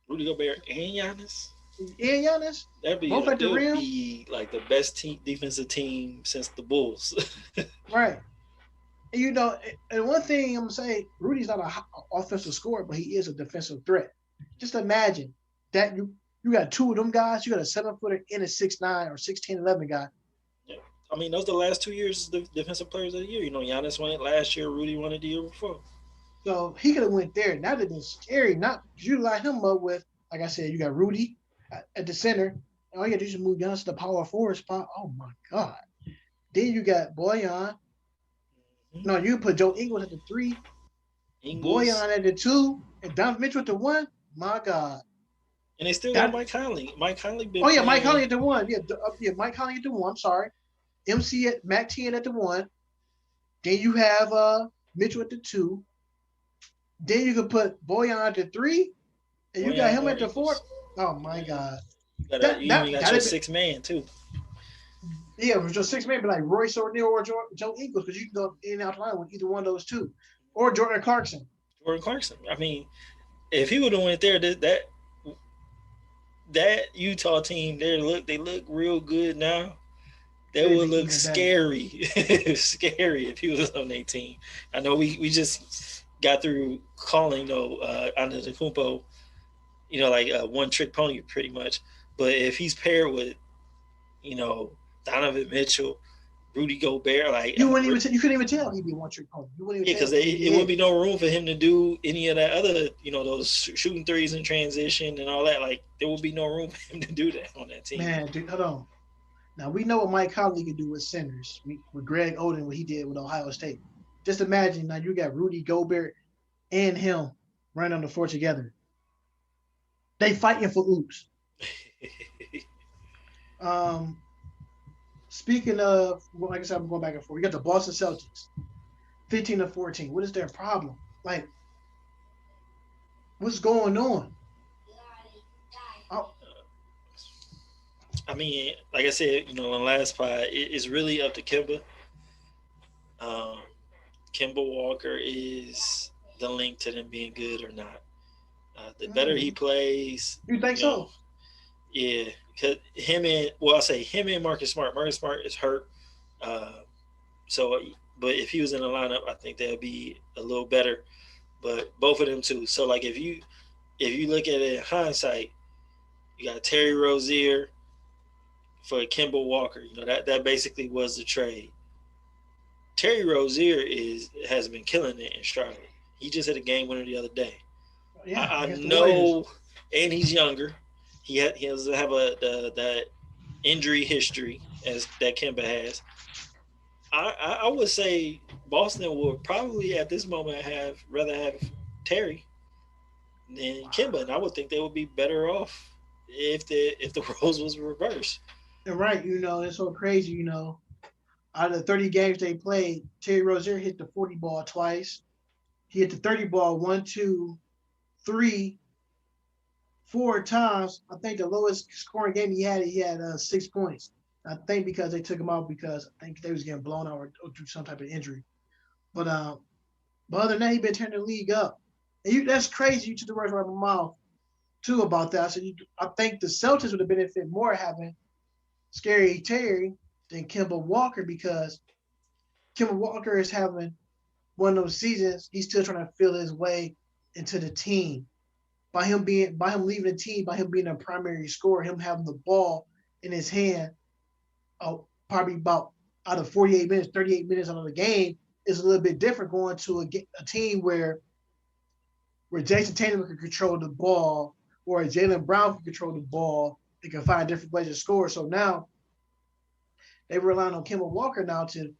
and Giannis. That'd be like the best defensive team since the Bulls. Right. And and one thing I'm gonna say, Rudy's not an offensive scorer, but he is a defensive threat. Just imagine that you got two of them guys. You got a 7-footer and a 6'9" or 6'10", 11 guy. Yeah. I mean, those are the last 2 years the defensive players of the year. Giannis won it last year. Rudy won it the year before. So he could have went there. That would have been scary. Not you line him up with, like I said, you got Rudy at the center. All you got to do is move Giannis to the power forward spot. Oh my God. Then you got Boyan. No, you put Joe Ingles at the 3, Boyan at the 2, and Donovan Mitchell at the 1. My God. And they still got Mike Conley. Mike Conley been Mike Conley at the 1. Yeah, Mike Conley at the 1. I'm sorry. MC at Mac 10 at the 1. Then you have Mitchell at the 2. Then you could put Boyan at the 3, and you got him at the 4. Oh my God. You got your 6 man too. Yeah, it was just 6 man, but like Royce O'Neal or Joe Ingles, because you can go in and out line with either one of those two, or Jordan Clarkson. I mean, if he would have went there, that Utah team, they look real good now. That would look scary, scary if he was on their team. I know we just got through calling Antetokounmpo, like a one-trick pony pretty much. But if he's paired with, Donovan Mitchell, Rudy Gobert, like you couldn't even tell he'd be one-trick pony. Because it wouldn't be no room for him to do any of that other, those shooting threes in transition and all that. Like there would be no room for him to do that on that team. Man, dude, hold on. Now we know what Mike Conley can do with centers. With Greg Oden, what he did with Ohio State. Just imagine now you got Rudy Gobert and him running on the floor together. They fighting for oops. Speaking of, like I said, I'm going back and forth. We got the Boston Celtics, 15-14. What is their problem? Like, what's going on? I mean, like I said, in the last pod, it's really up to Kemba. Kemba Walker is the link to them being good or not. The better he plays. You think so? Yeah, because him and Marcus Smart. Marcus Smart is hurt. But if he was in the lineup, I think they'll be a little better. But both of them too. So like if you look at it in hindsight, you got Terry Rozier for Kemba Walker. That basically was the trade. Terry Rozier has been killing it in Charlotte. He just hit a game winner the other day. Yeah, I know, and he's younger. He doesn't have that injury history as that Kemba has. I would say Boston would probably at this moment rather have Terry than Kemba, and I would think they would be better off if the roles was reversed. And right, it's so crazy. Out of the 30 games they played, Terry Rozier hit the 40 ball twice. He hit the 30 ball 1, 2, 3, 4 times. I think the lowest scoring game he had 6 points. I think because they took him out because I think they was getting blown out or through some type of injury. But other than that, he been turning the league up. And that's crazy. You took the words right out of my mouth too about that. So I think the Celtics would have benefited more having Scary Terry than Kemba Walker because Kemba Walker is having one of those seasons. He's still trying to feel his way into the team. By him leaving the team, by him being a primary scorer, him having the ball in his hand, probably about out of 48 minutes, 38 minutes out of the game is a little bit different going to a team where Jason Tatum can control the ball or Jaylen Brown can control the ball. They can find different ways to score. So now they relying on Kemba Walker now to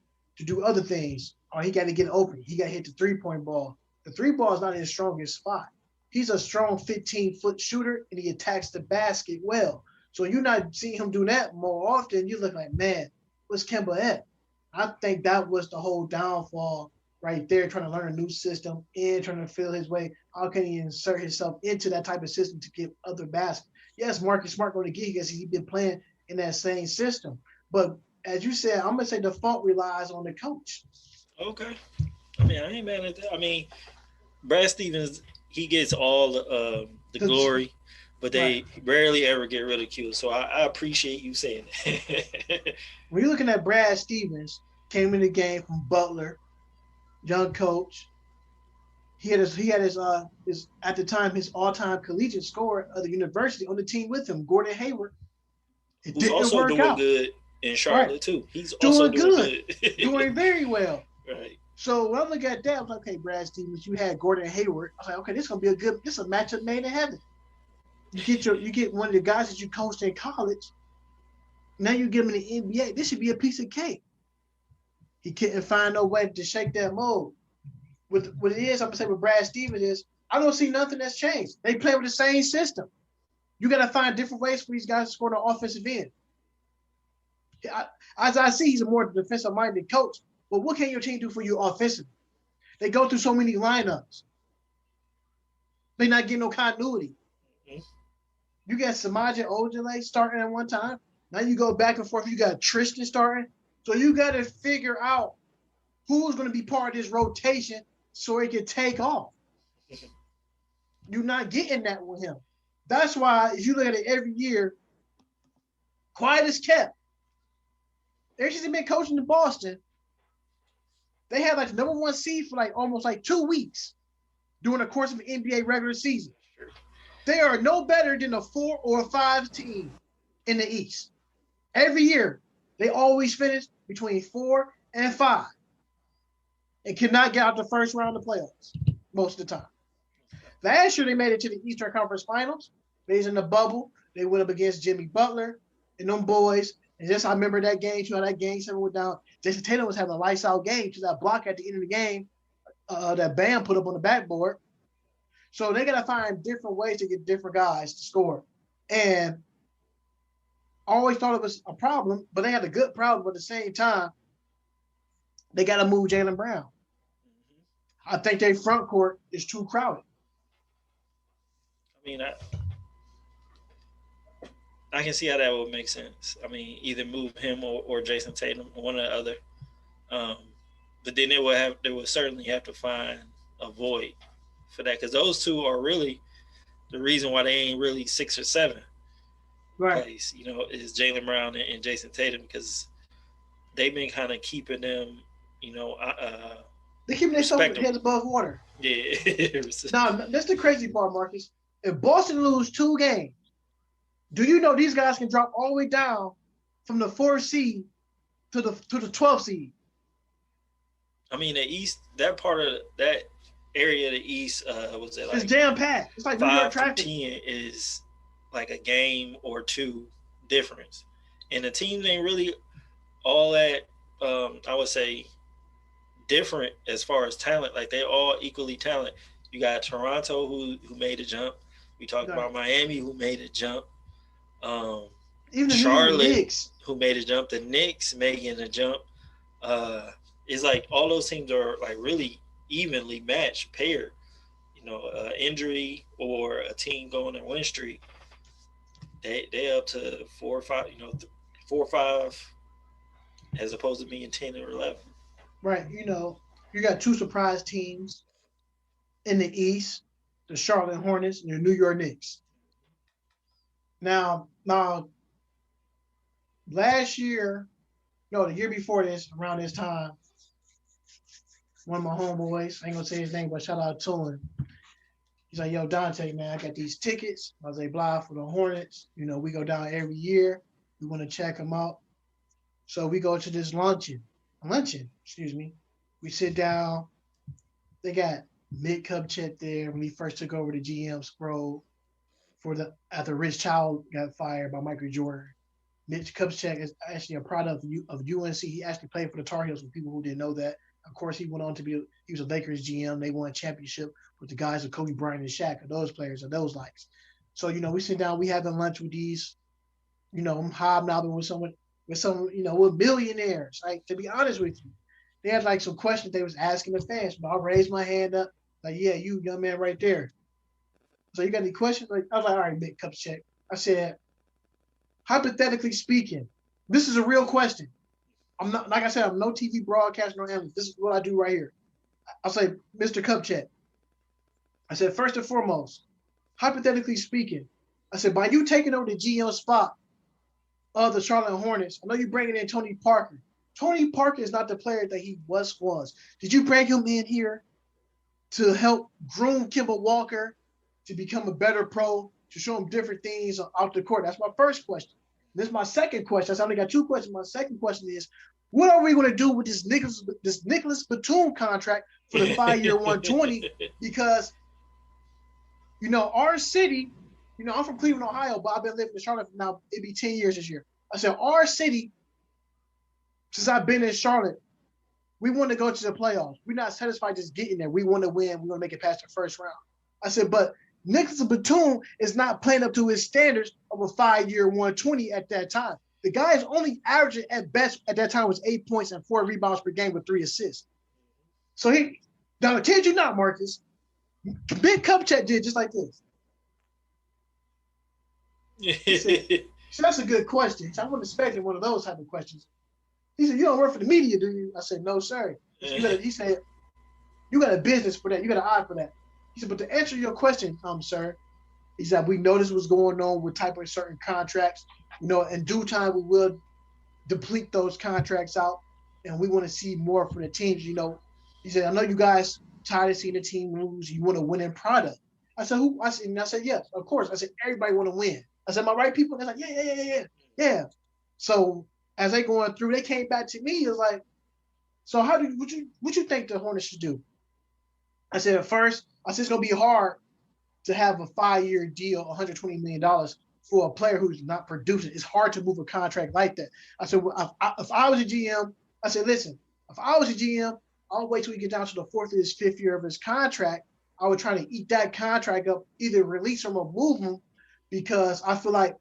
do other things. Or he got to get open. He got to hit the three-point ball. The three ball is not his strongest spot. He's a strong 15-foot shooter, and he attacks the basket well. So you're not seeing him do that more often. You look like, man, what's Kemba at? I think that was the whole downfall right there, trying to learn a new system and trying to feel his way. How can he insert himself into that type of system to get other baskets? Yes, Marcus Smart going to get because he's been playing in that same system. But as you said, I'm going to say the fault relies on the coach. Okay. I mean, I ain't mad at that. I mean, Brad Stevens, he gets all the glory, but they rarely ever get ridiculed. So I appreciate you saying that. When you're looking at Brad Stevens, came in the game from Butler, young coach. He had his at the time his all-time collegiate scorer of the university on the team with him, Gordon Hayward. It Who's also work doing out. Good in Charlotte too. He's doing also doing good, doing very well. Right. So when I look at that, I was like, okay, Brad Stevens, you had Gordon Hayward. I was like, okay, this is gonna be this is a matchup made in heaven. You get one of the guys that you coached in college. Now you give him in the NBA. This should be a piece of cake. He couldn't find no way to shake that mold. What it is, I'm gonna say with Brad Stevens is I don't see nothing that's changed. They play with the same system. You gotta find different ways for these guys to score the offensive end. As I see, he's a more defensive-minded coach. But what can your team do for you offensively? They go through so many lineups. They're not getting no continuity. Mm-hmm. You got Samaj and Ojale starting at one time. Now you go back and forth. You got Tristan starting. So you got to figure out who's going to be part of this rotation so it can take off. Mm-hmm. You're not getting that with him. That's why, if you look at it every year, quiet as kept. Ever since they've been coaching in Boston, they had like the number 1 seed for like almost like 2 weeks during the course of the NBA regular season. They are no better than a 4 or 5 team in the East. Every year, they always finish between 4 and 5 and cannot get out the first round of the playoffs most of the time. Last year, they made it to the Eastern Conference Finals. They was in the bubble. They went up against Jimmy Butler and them boys. And just I remember that game, too, how that game 7 went down. Jason Tatum was having a lights out game to that block at the end of the game that Bam put up on the backboard. So they got to find different ways to get different guys to score. And I always thought it was a problem, but they had a good problem. But at the same time, they got to move Jaylen Brown. I think their front court is too crowded. I mean, I can see how that would make sense. I mean, either move him or Jason Tatum, one or the other. But then they would certainly have to find a void for that because those two are really the reason why they ain't really 6 or 7. Right. Place, is Jaylen Brown and Jason Tatum because they've been kind of keeping them, they're keeping themselves heads above water. Yeah. Now, that's the crazy part, Marcus. If Boston lose 2 games, do you know these guys can drop all the way down from the 4th seed to the 12th seed? I mean, the East, that part of that area of the East, what's that like? It's jam packed. It's like New York 5 traffic. to 10 is like a game or 2 difference, and the teams ain't really all that. I would say different as far as talent. Like they're all equally talented. You got Toronto who made a jump. We talked about Miami who made a jump. Even the Charlotte Knicks, who made a jump. The Knicks making a jump. It's like all those teams are like really evenly matched, paired. injury or a team going in win streak, they up to 4 or 5, 4 or 5, as opposed to being 10 or 11. Right. You got two surprise teams in the East, the Charlotte Hornets and the New York Knicks. Now, last year, no, the year before this, around this time, one of my homeboys, I ain't gonna say his name, but shout out to him. He's like, yo, Dante, man, I got these tickets. I was like, blah, for the Hornets. We go down every year. We want to check them out. So we go to this luncheon, excuse me. We sit down. They got Mick Kupchak there when he first took over the GM scroll after Rich Child got fired by Michael Jordan. Mitch Kupchak is actually a product of UNC. He actually played for the Tar Heels for people who didn't know that. Of course, he went on to he was a Lakers GM. They won a championship with the guys of Kobe Bryant and Shaq, those players of those likes. So, we sit down, we having lunch with these, I'm hobnobbing with with millionaires. Like, to be honest with you, they had like some questions they was asking the fans, but I raised my hand up, like, yeah, you young man right there. So you got any questions? Like, I was like, all right, Mick Kupchak. I said, hypothetically speaking, this is a real question. I'm not, like I said, I'm no TV broadcaster, no analyst. This is what I do right here. I'll say, Mr. Kupchak. I said, first and foremost, hypothetically speaking, I said, by you taking over the GM spot of the Charlotte Hornets, I know you're bringing in Tony Parker. Tony Parker is not the player that he was. Did you bring him in here to help groom Kemba Walker to become a better pro, to show him different things out the court? That's my first question. This is my second question. I only got two questions. My second question is, what are we going to do with this Nicholas Batum contract for the 5-year 120? Because, our city, I'm from Cleveland, Ohio, but I've been living in Charlotte for now, it'd be 10 years this year. I said, our city, since I've been in Charlotte, we want to go to the playoffs. We're not satisfied just getting there. We want to win. We want to make it past the first round. I said, but Nicholas Batum is not playing up to his standards of a 5-year 120 at that time. The guy is only averaging at best at that time was 8 points and 4 rebounds per game with 3 assists. So now I kid you not, Marcus, Big Kupchak did just like this. He said, so that's a good question. So I wasn't expecting one of those type of questions. He said, you don't work for the media, do you? I said, no, sir. He said, you got a business for that. You got an eye for that. He said, but to answer your question, sir, he said, we noticed what's going on with type of certain contracts. In due time, we will deplete those contracts out, and we want to see more from the teams. He said, I know you guys tired of seeing the team lose. You want a winning product. I said, who? I said, yes, of course. I said, everybody want to win. I said, am I right, people? They're like, yeah. So as they going through, they came back to me. It was like, so what you think the Hornets should do? I said, at first, it's going to be hard to have a 5-year deal, $120 million for a player who's not producing. It's hard to move a contract like that. I said, well, if I was a GM, I said, listen, if I was a GM, I'll wait till we get down to the 4th or 5th year of his contract. I would try to eat that contract up, either release him or move him, because I feel like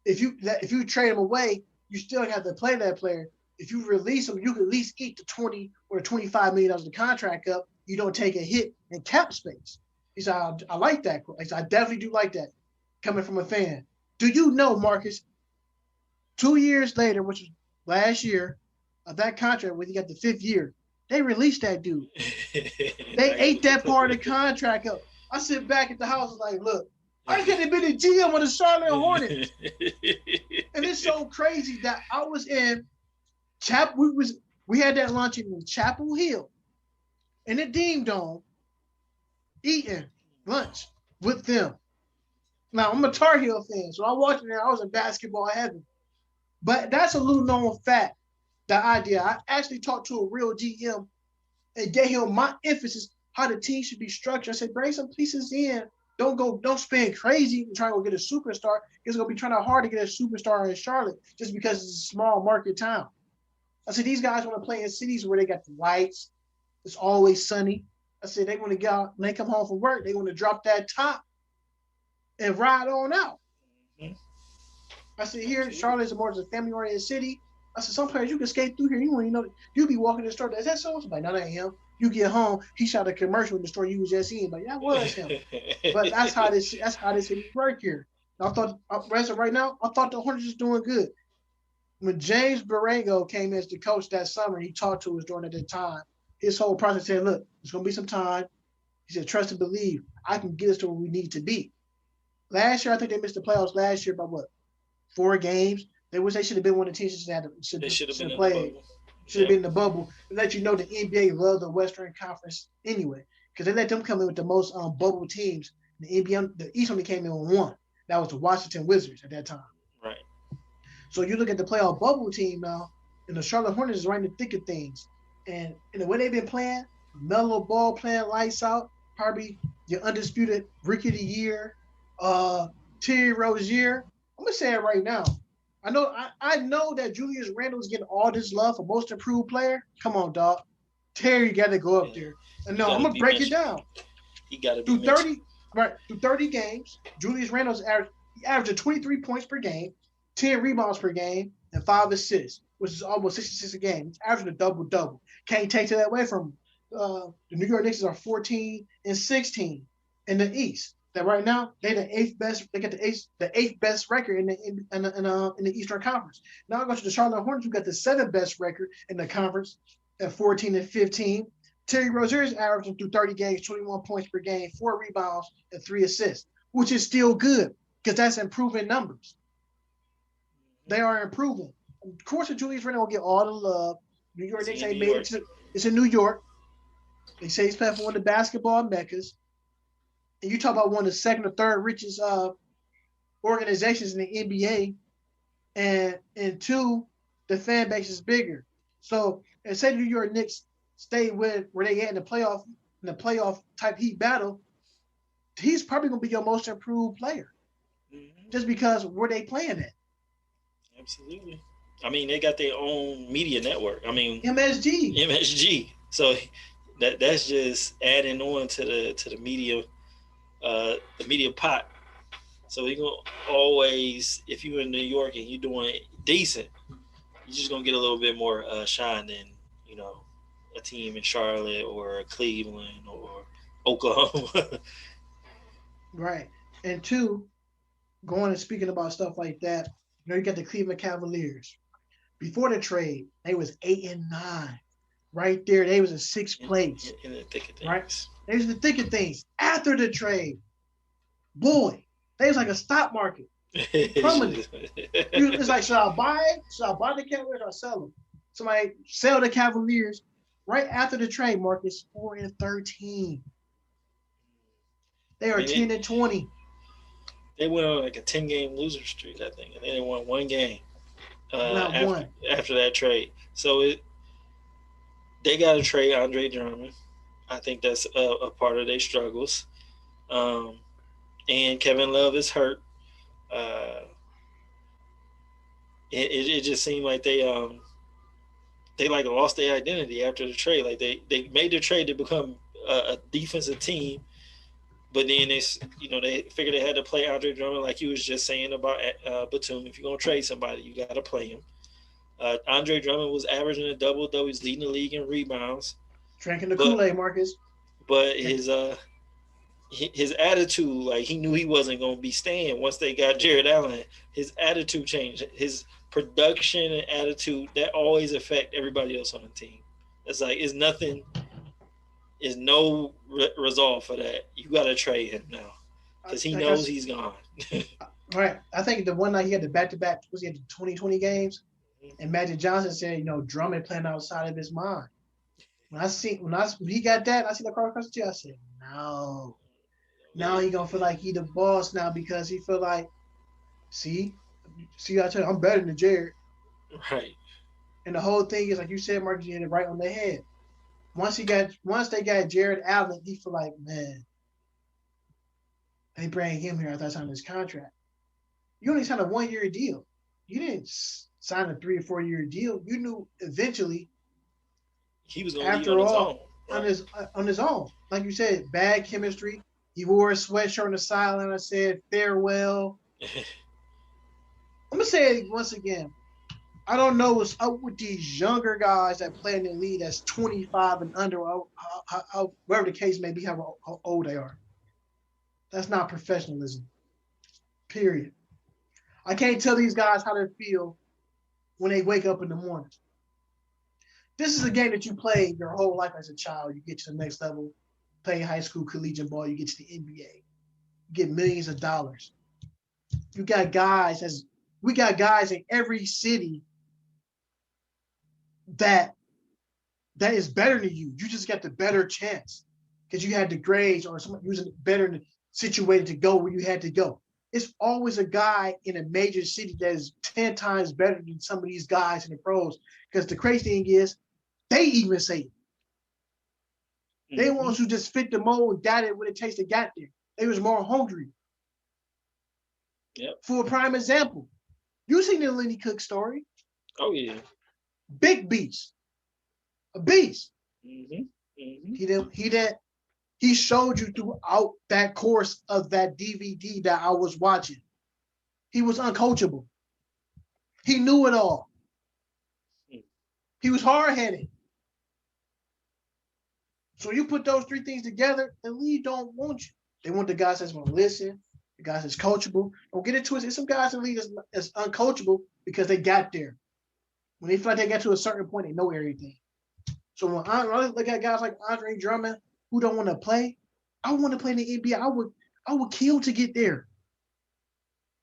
if you trade him away, you still have to play that player. If you release him, you can at least eat the $20 or $25 million of the contract up. You don't take a hit in cap space. He said, I like that. He said, I definitely do like that, coming from a fan. Do you know, Marcus, 2 years later, which was last year, of that contract, when he got the 5th year, they released that dude. They ate that part of the contract up. I sit back at the house and like, look, I could have been the GM of the Charlotte Hornets. And it's so crazy that I was in we had that lunch in Chapel Hill in the Dean Dome, eating lunch with them. Now, I'm a Tar Heel fan, so I walked in there, I was in basketball heaven. But that's a little known fact, the idea. I actually talked to a real GM and gave him my emphasis, how the team should be structured. I said, bring some pieces in. Don't spend crazy and try to go get a superstar. It's going to be trying hard to get a superstar in Charlotte just because it's a small market town. I said, these guys want to play in cities where they got the lights. It's always sunny. I said, they want to get out, when they come home from work, they want to drop that top and ride on out. Mm-hmm. I said, here, Charlotte is more of a family-oriented city. I said, some players you can skate through here. You won't even know. You be walking in the store. Is that so? I'm like, no, that ain't him. You get home, he shot a commercial in the store you was just in. But that was him. But that's how this work here. I thought right now, I thought the Hornets was doing good. When James Borrego came as the coach that summer, he talked to us during that time. His whole process said, look, there's gonna be some time. He said, trust and believe. I can get us to where we need to be. Last year, I think they missed the playoffs last year by what? 4 games. They should have been one of the teams that should have played. Should have been in the bubble. To let you know the NBA loves the Western Conference anyway, because they let them come in with the most bubble teams. The NBA, the East only came in with 1. That was the Washington Wizards at that time. Right. So you look at the playoff bubble team now, and the Charlotte Hornets is right in the thick of things. And the way they've been playing, mellow ball playing lights out, probably your undisputed rookie of the year, Terry Rozier. I'm gonna say it right now. I know that Julius Randle is getting all this love for most improved player. Come on, dog. Terry got to go up there. And no, I'm gonna break it down. He got to be through 30 games. Julius Randle's averaging 23 points per game, 10 rebounds per game, and 5 assists, which is almost 66 a game. He's averaging a double-double. Can't take that away from him. The New York Knicks are 14 and 16 in the East. That right now they the 8th best. They got the 8th best record in the Eastern Conference. Now I go to the Charlotte Hornets, who got the 7th best record in the conference at 14 and 15. Terry Rozier is averaging through 30 games, 21 points per game, 4 rebounds, and 3 assists, which is still good because that's improving numbers. They are improving. Of course, the Julius Randle will get all the love. New York Knicks ain't made it to. It's in New York. They say he's playing for one of the basketball meccas. And you talk about one of the second or third richest organizations in the NBA, and 2, the fan base is bigger. So, and say the New York Knicks stay with where they at in the playoff type heat battle, he's probably gonna be your most improved player, just because where they playing at. Absolutely. I mean, they got their own media network. I mean, MSG. So that's just adding on to the media. The media pot. So you're gonna always, if you're in New York and you're doing decent, you're just gonna get a little bit more shine than a team in Charlotte or Cleveland or Oklahoma. Right. And 2, going and speaking about stuff like that, you got the Cleveland Cavaliers. Before the trade, they was 8 and 9. Right there, they was in 6th place. In the thick of things. Right? They was in the thick of things. After the trade, boy, they was like a stock market. Plummeted. It's like, should I buy it? Should I buy the Cavaliers or sell them? Somebody sell the Cavaliers right after the trade, Marcus, 4 and 13. They are 10 and 20. They went on like a 10-game loser streak, I think, and they won 1 game after that trade. So they got to trade Andre Drummond. I think that's a part of their struggles. And Kevin Love is hurt. It just seemed like they like lost their identity after the trade. Like they made the trade to become a defensive team, but then they figured they had to play Andre Drummond, like you was just saying about Batum. If you're gonna trade somebody, you got to play him. Andre Drummond was averaging a double-double. He's leading the league in rebounds. Drinking the Kool-Aid, Marcus. But his attitude, like he knew he wasn't going to be staying once they got Jared Allen. His attitude changed. His production and attitude, that always affect everybody else on the team. It's like it's no resolve for that. You got to trade him now because he knows he's gone. Right. I think the one night he had the back-to-back, he had the 2020 games, and Magic Johnson said, Drummond playing outside of his mind. When he got that, I see the car across the I said, no. Now he gonna feel like he the boss now because he feel like, see, I tell you, I'm better than Jared. Right. And the whole thing is like you said, Marcus, you hit it right on the head. Once they got Jared Allen, he feel like, man, they bring him here after I signed his contract. You only signed a 1-year deal. You didn't sign a 3 or 4 year deal. You knew eventually he was going to leave on his own. Right? On his own. Like you said, bad chemistry. He wore a sweatshirt on the sideline. I said, farewell. I'm going to say it once again. I don't know what's up with these younger guys that play in the league that's 25 and under, whatever the case may be, how old they are. That's not professionalism. Period. I can't tell these guys how they feel when they wake up in the morning. This is a game that you play your whole life as a child. You get to the next level, play high school, collegiate ball, you get to the NBA. You get millions of dollars. We got guys in every city that is better than you. You just got the better chance because you had the grades or someone using better situated to go where you had to go. It's always a guy in a major city that is 10 times better than some of these guys in the pros. Because the crazy thing is, they even say it. They want to just fit the mold and got it when it takes to get there. They was more hungry. Yep. For a prime example, you seen the Lenny Cook story. Oh, yeah. Big beast. A beast. He showed you throughout that course of that DVD that I was watching. He was uncoachable. He knew it all. He was hard-headed. So you put those three things together, the league don't want you. They want the guys that's going to listen, the guys that's coachable. Don't get it twisted. There's some guys in the league that's uncoachable because they got there. When they feel like they got to a certain point, they know everything. So when I look at guys like Andre Drummond who don't want to play, I want to play in the NBA. I would kill to get there.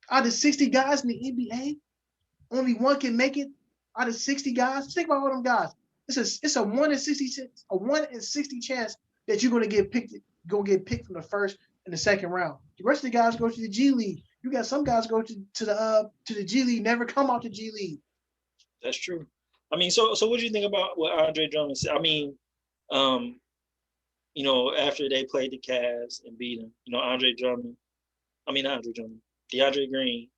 Out of 60 guys in the NBA, only one can make it. Out of 60 guys, think about all them guys. It's a 1 in 60 chance that you're gonna get picked from the first and the second round. The rest of the guys go to the G League. You got some guys go to the G League, never come out to G League. That's true. I mean, so what do you think about what Andre Drummond said? I mean, after they played the Cavs and beat them, DeAndre Green,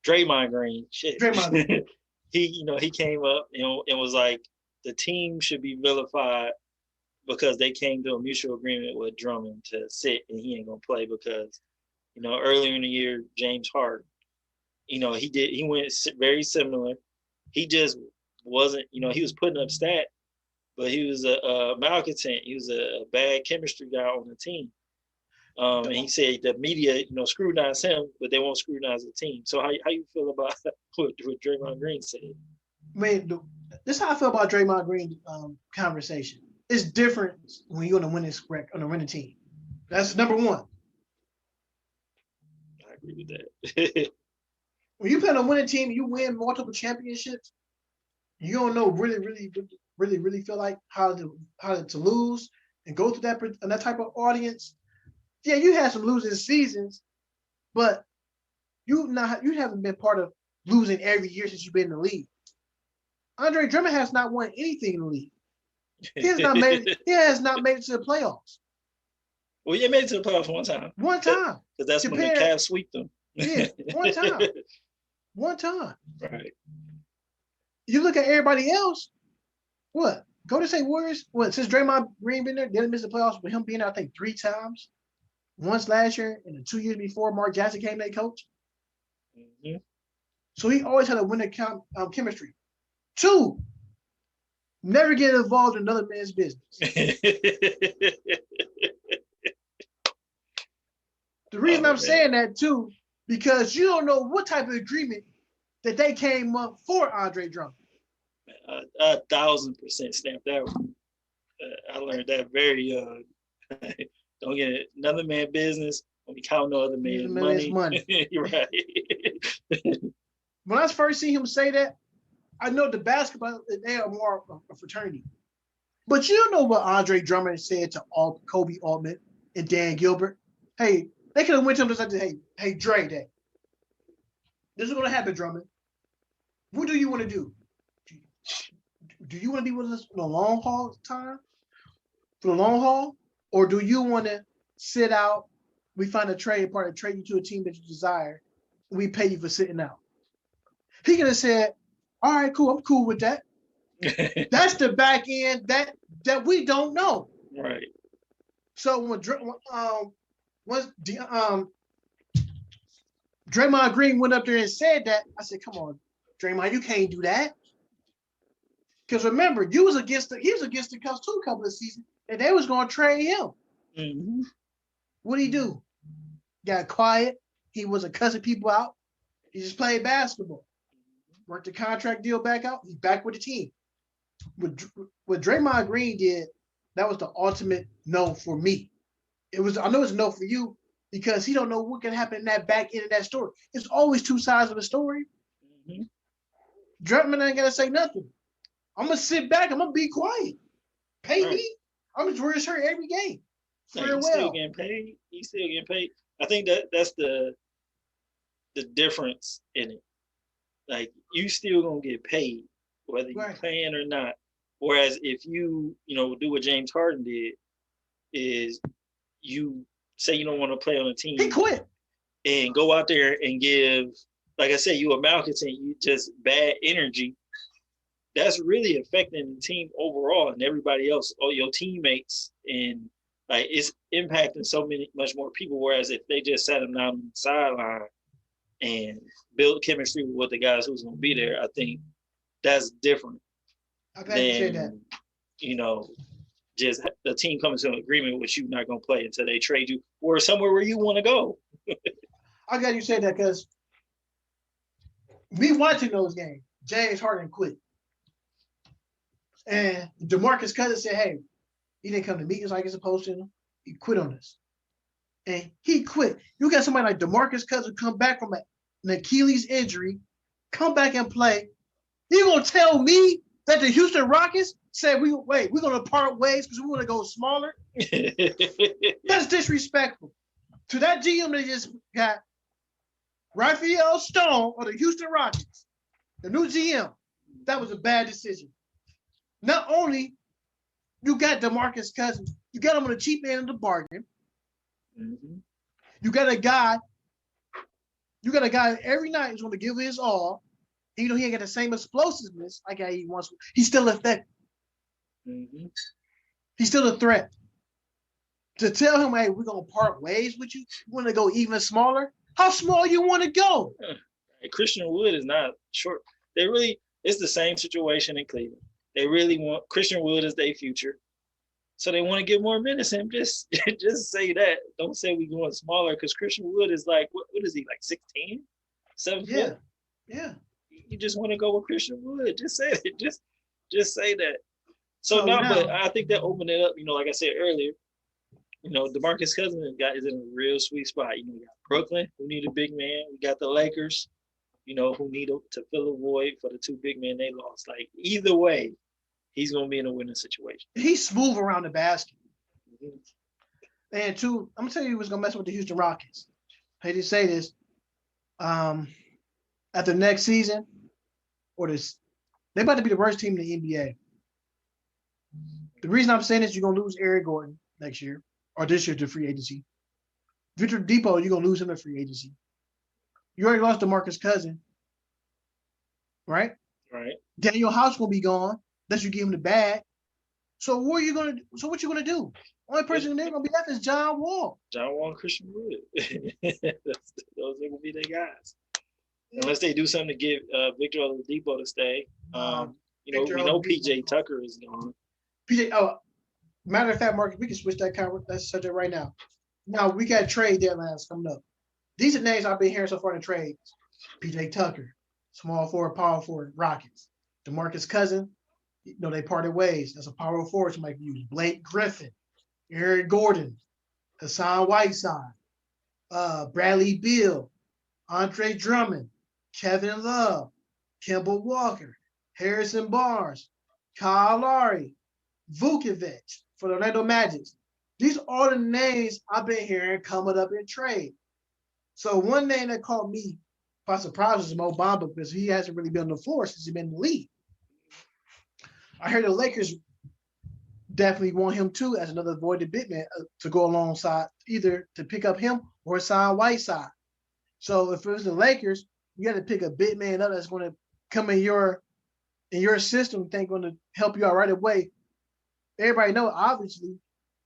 Draymond Green, shit. Draymond Green. he came up, and was like, the team should be vilified because they came to a mutual agreement with Drummond to sit and he ain't gonna play because, earlier in the year, James Harden, he went very similar. He just wasn't, he was putting up stat, but he was a malcontent. He was a bad chemistry guy on the team. And he said the media, scrutinize him, but they won't scrutinize the team. So how you feel about what Draymond Green said? I mean, this is how I feel about Draymond Green conversation. It's different when you're on the winning team. That's number one. I agree with that. When you play on a winning team, you win multiple championships. You don't know really feel like how to lose and go through that type of audience. Yeah, you had some losing seasons, but you haven't been part of losing every year since you've been in the league. Andre Drummond has not won anything in the league. He has not made it to the playoffs. Well, he made it to the playoffs one time. One time. Because that's when the Cavs sweep them. Yeah, one time. One time. Right. You look at everybody else, what? Golden State Warriors, since Draymond Green been there, they didn't miss the playoffs with him being there, I think, 3 times. Once last year and the 2 years before Mark Jackson came their coach. Mm-hmm. So he always had a winning chemistry. 2, never get involved in another man's business. The reason I'm saying that too, because you don't know what type of agreement that they came up for Andre Drummond. 1,000% stamp that one. I learned that very young. Don't get another man's business. Don't be counting no other man's money. You're right. When I first seen him say that, I know the basketball, they are more a fraternity. But you know what Andre Drummond said to Kobe Altman and Dan Gilbert? Hey, they could have went to him and said, hey, Dre, this is going to happen, Drummond. What do you want to do? Do you want to be with us for the long haul time? For the long haul? Or do you want to sit out, we find a trade partner, trade you to a team that you desire, and we pay you for sitting out? He could have said, all right, cool, I'm cool with that. That's the back end that we don't know. Right. So when Draymond Green went up there and said that, I said, come on, Draymond, you can't do that. Because remember, he was against the Cubs too a couple of seasons, and they was going to trade him. Mm-hmm. What'd he do? Got quiet. He wasn't cussing people out. He just played basketball. Worked the contract deal back out. He's back with the team. What Draymond Green did, that was the ultimate no for me. I know it's a no for you because he don't know what can happen in that back end of that story. It's always two sides of a story. Mm-hmm. Drummond ain't gonna say nothing. I'm gonna sit back. I'm gonna be quiet. Pay Right. me. I'm gonna wear his shirt every game. Like, he's still getting paid. He's still getting paid. I think that's the difference in it. Like, you still gonna get paid whether you're playing or not. Whereas if you do what James Harden did, is you say you don't want to play on a team, he quit and go out there and give, like I said, you a malcontent, you just bad energy. That's really affecting the team overall and everybody else, or your teammates, and like it's impacting much more people. Whereas if they just sat them down on the sideline and build chemistry with the guys who's going to be there, I think that's different than just the team coming to an agreement with you not going to play until they trade you or somewhere where you want to go. I got you say that because me watching those games, James Harden quit. And DeMarcus Cousins said, hey, he didn't come to meetings like he's supposed to. He quit on us. And he quit. You got somebody like DeMarcus Cousins come back from an Achilles injury, come back and play. You gonna tell me that the Houston Rockets said we're gonna part ways because we want to go smaller? That's disrespectful. To that GM that just got Raphael Stone of the Houston Rockets, the new GM, that was a bad decision. Not only you got DeMarcus Cousins, you got him on the cheap end of the bargain. Mm-hmm. You got a guy every night who's going to give his all. Even though he ain't got the same explosiveness like he wants, he's still effective. Mm-hmm. He's still a threat. To tell him, hey, we're going to part ways with you, you want to go even smaller? How small you want to go? Christian Wood is not short. It's the same situation in Cleveland. They really want Christian Wood as their future. So they want to get more minutes in him. Just say that. Don't say we're going smaller because Christian Wood is like, what is he, like 16? 7 foot? Yeah. You just want to go with Christian Wood. Just say it. Just say that. But I think that opened it up, like I said earlier, DeMarcus Cousins is in a real sweet spot. We got Brooklyn, who need a big man. We got the Lakers, who need to fill a void for the two big men they lost. Like, either way, he's going to be in a winning situation. He's smooth around the basket. Mm-hmm. And two, I'm going to tell you what's going to mess with the Houston Rockets. I hate to say this. After next season, they're about to be the worst team in the NBA. The reason I'm saying this, you're going to lose Eric Gordon next year, or this year to free agency. Victor Depot, you're going to lose him to free agency. You already lost DeMarcus Cousins, right? Right. Daniel House will be gone. Unless you give him the bag. So what you gonna do? Only person they're gonna be left is John Wall. John Wall and Christian Wood. Those are gonna be their guys. Yeah. Unless they do something to get Victor Oladipo to stay. We know PJ Tucker is gone. Matter of fact, Marcus, we can switch that subject right now. Now we got trade deadlines coming up. These are names I've been hearing so far in the trades. PJ Tucker, small forward, power forward, Rockets. DeMarcus Cousins. They parted ways. That's a power forward somebody can use. Blake Griffin, Eric Gordon, Hassan Whiteside, Bradley Beal, Andre Drummond, Kevin Love, Kemba Walker, Harrison Barnes, Kyle Lowry, Vukovic for the Orlando Magic. These are the names I've been hearing coming up in trade. So one name that caught me by surprise is Mo Bamba because he hasn't really been on the floor since he's been in the league. I heard the Lakers definitely want him too as another voided big man to go alongside, either to pick up him or sign Whiteside. So if it was the Lakers, you got to pick a big man up that's going to come in your system, think going to help you out right away. Everybody know obviously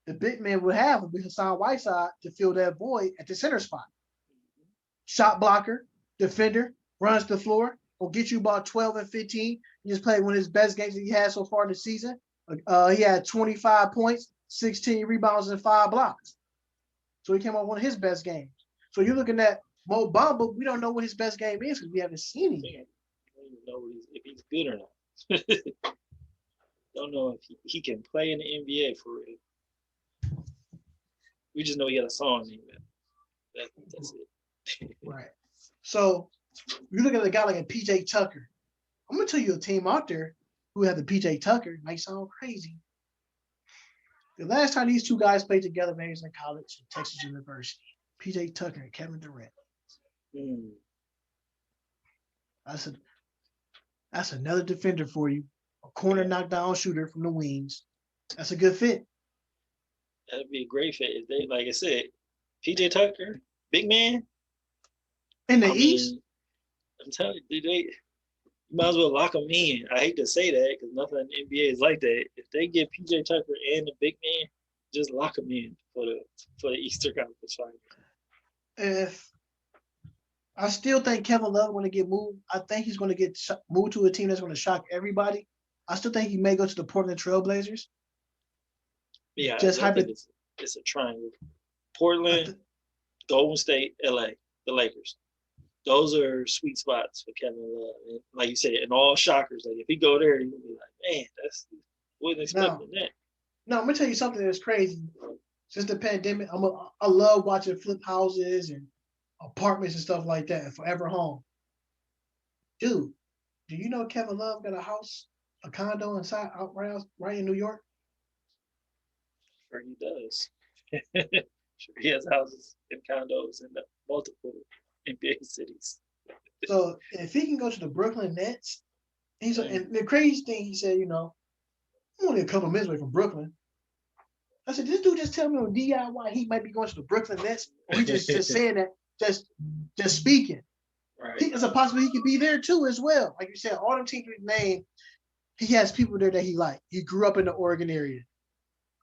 the big man would have would be Hassan Whiteside to fill that void at the center spot. Shot blocker, defender, runs the floor. will get you about 12 and 15. He just played one of his best games that he had so far this season. He had 25 points, 16 rebounds, and 5 blocks. So he came out one of his best games. So you're looking at Mo Bamba. We don't know what his best game is because we haven't seen him yet. We don't even know if he's good or not. Don't know if he can play in the NBA for real. We just know he got a song named that. That's it. Right. So you look at a guy like a PJ Tucker. I'm gonna tell you a team out there who had the PJ Tucker. Might sound crazy. The last time these two guys played together, maybe was in college at Texas University. PJ Tucker and Kevin Durant. That's another defender for you. A corner knockdown shooter from the wings. That's a good fit. That'd be a great fit. If they, like I said, PJ Tucker, big man. In the East? I'm telling you, you might as well lock them in. I hate to say that because nothing in the NBA is like that. If they get PJ Tucker and the big man, just lock them in for the Eastern Conference Finals. If I still think Kevin Love going to get moved. I think he's going to get moved to a team that's going to shock everybody. I still think he may go to the Portland Trailblazers. Yeah, I think it's a triangle. Portland, Golden State, LA, the Lakers. Those are sweet spots for Kevin Love. And like you said, and all shockers. Like if he go there, he'll be like, man, wasn't expecting that. No, I'm gonna tell you something that's crazy. Since the pandemic, I love watching flip houses and apartments and stuff like that, and Forever Home. Dude, do you know Kevin Love got a house, a condo inside right in New York? Sure he does. Sure he has houses and condos in multiple NBA cities. So if he can go to the Brooklyn Nets, and the crazy thing he said, I'm only a couple minutes away from Brooklyn. I said, this dude just tell me on DIY he might be going to the Brooklyn Nets, or he just saying that, just speaking. Right. There's a possibility he could be there too as well. Like you said, all them teams we named, he has people there that he liked. He grew up in the Oregon area,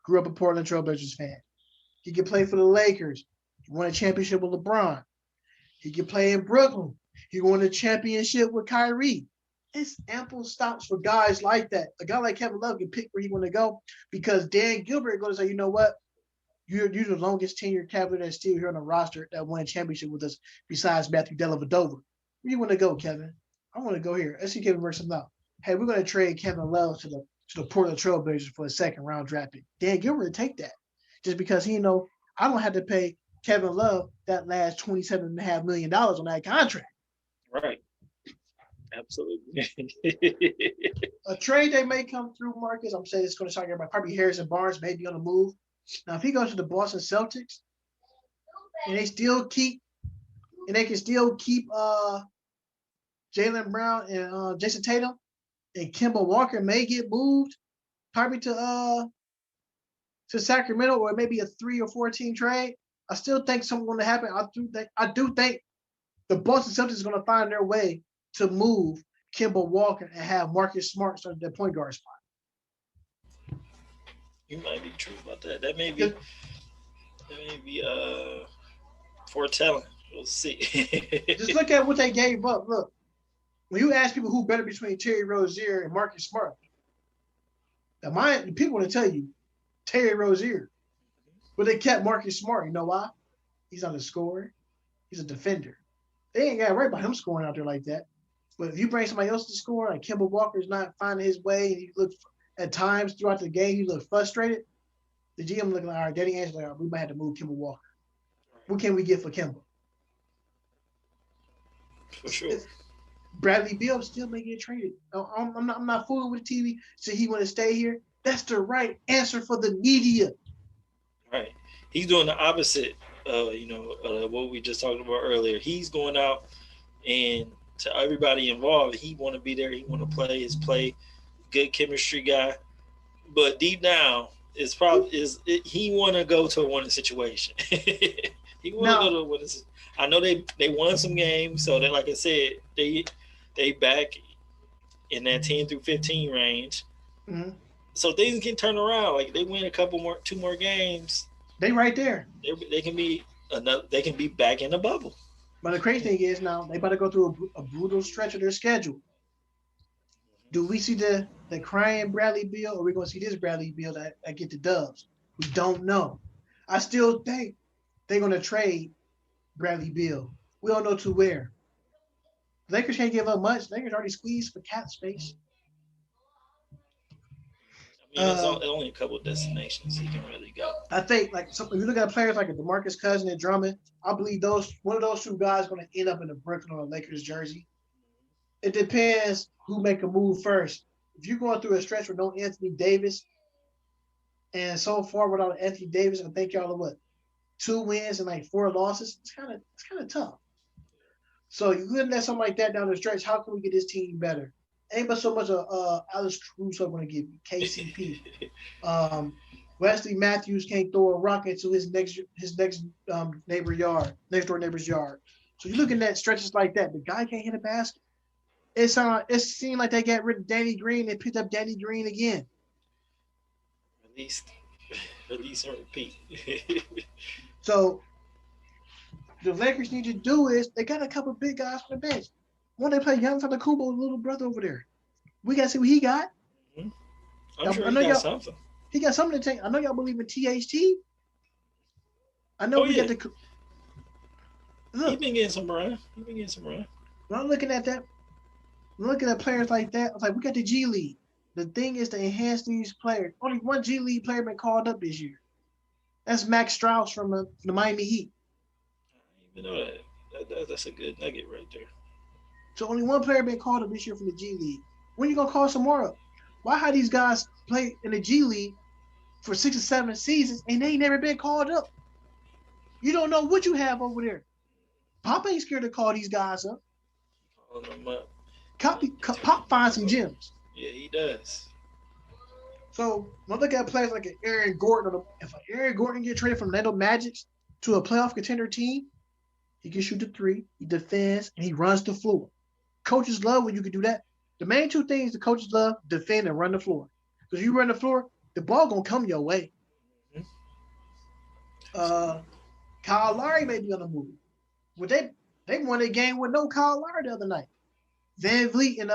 grew up a Portland Trailblazers fan. He could play for the Lakers. He won a championship with LeBron. He could play in Brooklyn. He won a championship with Kyrie. It's ample stops for guys like that. A guy like Kevin Love can pick where he want to go because Dan Gilbert going to say, you know what? You're the longest tenured Cavalier that's still here on the roster that won a championship with us besides Matthew Dellavedova. Where you want to go, Kevin? I want to go here. Let's see Kevin versus now. Hey, we're going to trade Kevin Love to the Portland Trailblazers for a second-round draft pick. Dan Gilbert would take that just because he I don't have to pay Kevin Love that last $27.5 million on that contract. Right. Absolutely. A trade they may come through, Marcus. I'm saying it's going to shock everybody. Probably Harrison Barnes may be on the move. Now, if he goes to the Boston Celtics and they can still keep Jaylen Brown and Jason Tatum, and Kemba Walker may get moved probably to Sacramento, or maybe a 3 or 4 team trade. I still think something's going to happen. I do think the Boston Celtics is going to find their way to move Kemba Walker and have Marcus Smart start their point guard spot. You might be true about that. That may be foretelling. We'll see. Just look at what they gave up. Look, when you ask people who better between Terry Rozier and Marcus Smart, people want to tell you Terry Rozier, but they kept Marcus Smart. You know why? He's not a scorer. He's a defender. They ain't got to worry about him scoring out there like that. But if you bring somebody else to score, like Kemba Walker's not finding his way, and he looks at times throughout the game, he looks frustrated. The GM looking like, all right, Danny Ainge's like, all right, we might have to move Kemba Walker. What can we get for Kemba? For sure. Bradley Beal still may get traded. I'm not fooling with the TV. So he want to stay here. That's the right answer for the media. Right. He's doing the opposite. What we just talked about earlier. He's going out and to everybody involved, he want to be there. He want to play his play. Good chemistry guy. But deep down, he want to go to a winning situation. He want to go to a winning situation. I know they won some games, so that, like I said, they back in that 10 through 15 range. Mm-hmm. So things can turn around. Like they win two more games. They right there. They can be back in the bubble. But the crazy thing is now they about to go through a brutal stretch of their schedule. Do we see the crying Bradley Beal, or are we going to see this Bradley Beal that get the dubs? We don't know. I still think they're going to trade Bradley Beal. We don't know to where. Lakers can't give up much. Lakers already squeezed for cap space. I mean, there's only a couple of destinations he can really go. I think, like, if you look at players like DeMarcus Cousins and Drummond, I believe one of those two guys is going to end up in a Brooklyn or Lakers jersey. It depends who make a move first. If you're going through a stretch with no Anthony Davis, and so far without Anthony Davis, I think y'all are what, 2 wins and like 4 losses. It's kind of tough. So you looking at something like that down the stretch. How can we get this team better? Ain't but so much Alex Caruso going to give you, KCP. Wesley Matthews can't throw a rock into his next door neighbor's yard. So you're looking at stretches like that. The guy can't hit a basket. It seemed like they got rid of Danny Green. They picked up Danny Green again. Release and repeat. So the Lakers need to do is they got a couple of big guys on the bench. When they play Young Antetokounmpo's little brother over there, we got to see what he got. Mm-hmm. I'm sure he got something. He got something to take. I know y'all believe in THT. I know got the. Look, He been getting some run. When I'm looking at that, looking at players like that, I was like, we got the G League. The thing is to enhance these players. Only one G League player been called up this year. That's Max Strauss from the Miami Heat. I didn't even know that. That's a good nugget right there. So only one player been called up this year from the G League. When you gonna call some more up? Why have these guys play in the G League for 6 or 7 seasons and they ain't never been called up? You don't know what you have over there. Pop ain't scared to call these guys up. Calling them up. Pop finds some gems. Yeah, he does. So when I look at players like Aaron Gordon, if Aaron Gordon get traded from Orlando Magic to a playoff contender team, he can shoot the 3, he defends, and he runs the floor. Coaches love when you can do that. The main 2 things the coaches love: defend and run the floor. Because you run the floor, the ball gonna come your way. Mm-hmm. Kyle Lowry may be on the move. Well, they won a game with no Kyle Lowry the other night. Van Vliet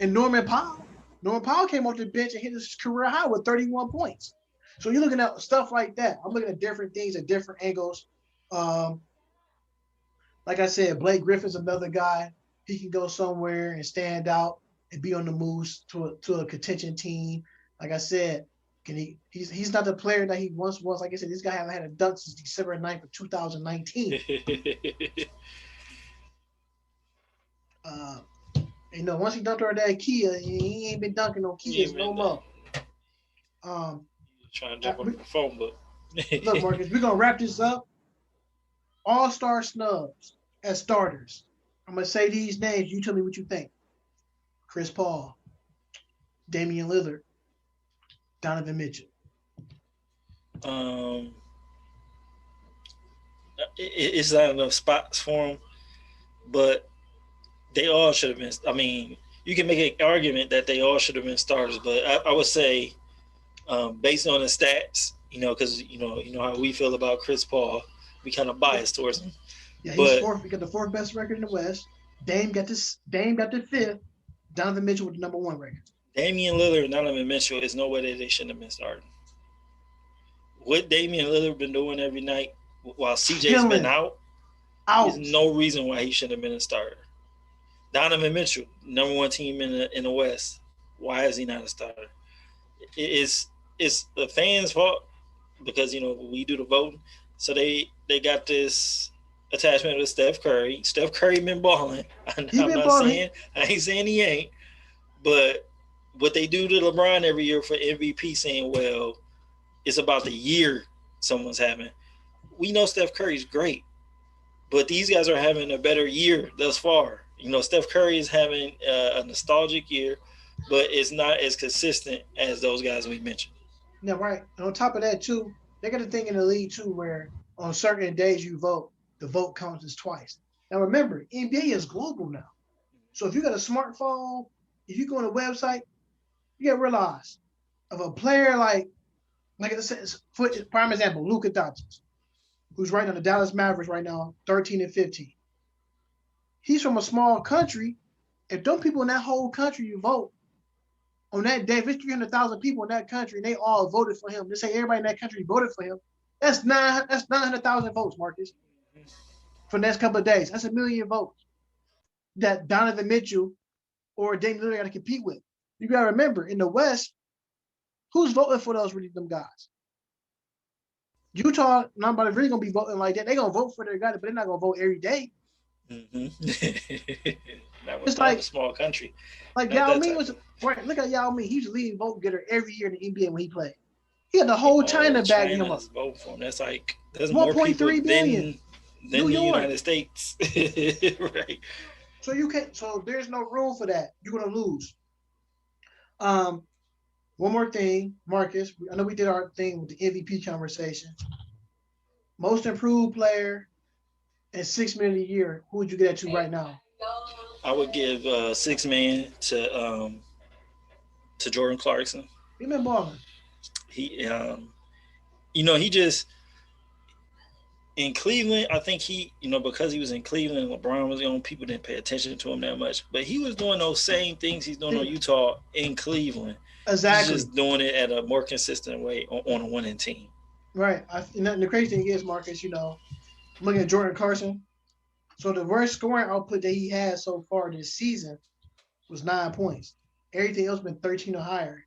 and Norman Powell. Norman Powell came off the bench and hit his career high with 31 points. So you're looking at stuff like that. I'm looking at different things at different angles. Like I said, Blake Griffin's another guy. He can go somewhere and stand out and be on the moves to a contention team. Like I said, he's not the player that he once was. Like I said, this guy hasn't had a dunk since December 9th of 2019. Once he dunked over that Kia, he ain't been dunking on Kias no more. Trying to jump on the phone book. Look, Marcus, we're gonna wrap this up. All-star snubs as starters. I'm gonna say these names. You tell me what you think. Chris Paul, Damian Lillard, Donovan Mitchell. It's not enough spots for him, but they all should have been. I mean, you can make an argument that they all should have been starters, but I would say, based on the stats, because you know how we feel about Chris Paul, we kind of biased towards him. Yeah, he's fourth. We got the 4th best record in the West. Dame got the 5th. Donovan Mitchell with the number 1 record. Damian Lillard and Donovan Mitchell is no way that they shouldn't have been starting. What Damian Lillard been doing every night while CJ's been out, there's no reason why he shouldn't have been a starter. Donovan Mitchell, number 1 team in the West. Why is he not a starter? It's the fans' fault because we do the voting, so they got this attachment with Steph Curry. Steph Curry been balling. I ain't saying he ain't, but what they do to LeBron every year for MVP, saying, well, it's about the year someone's having. We know Steph Curry's great, but these guys are having a better year thus far. Steph Curry is having a nostalgic year, but it's not as consistent as those guys we mentioned. Yeah, right. And on top of that, too, they got a thing in the league, too, where on certain days you vote, the vote counts as twice. Now, remember, NBA is global now. So if you got a smartphone, if you go on a website, you got to realize of a player like I said, for prime example, Luka Doncic, who's right on the Dallas Mavericks right now, 13 and 15. he's from a small country. If them people in that whole country you vote on that day, if it's 300,000 people in that country and they all voted for him, let's say everybody in that country voted for him, that's 900,000 votes, Marcus, for the next couple of days. That's 1 million votes that Donovan Mitchell or Dame Lillard got to compete with. You got to remember, in the West, who's voting for those really them guys? Utah, nobody really going to be voting like that. They're going to vote for their guy, but they're not going to vote every day. That was like a small country. Like Yao Ming was right. Look at Yao Ming. He was the leading vote getter every year in the NBA when he played. He had the whole China backing him up. Vote for him. That's more people than the United States. Right. So you can't. So there's no room for that. You're gonna lose. One more thing, Marcus. I know we did our thing with the MVP conversation. Most improved player and $6 million a year. Who would you get that to right now? I would give $6 million to Jordan Clarkson. He been balling. He, he just in Cleveland. I think he, because he was in Cleveland, LeBron was on. People didn't pay attention to him that much, but he was doing those same things he's doing on Utah in Cleveland. Exactly. He's just doing it at a more consistent way on a winning team. Right. And the crazy thing is, Marcus, looking at Jordan Clarkson. So the worst scoring output that he had so far this season was 9 points. Everything else been 13 or higher.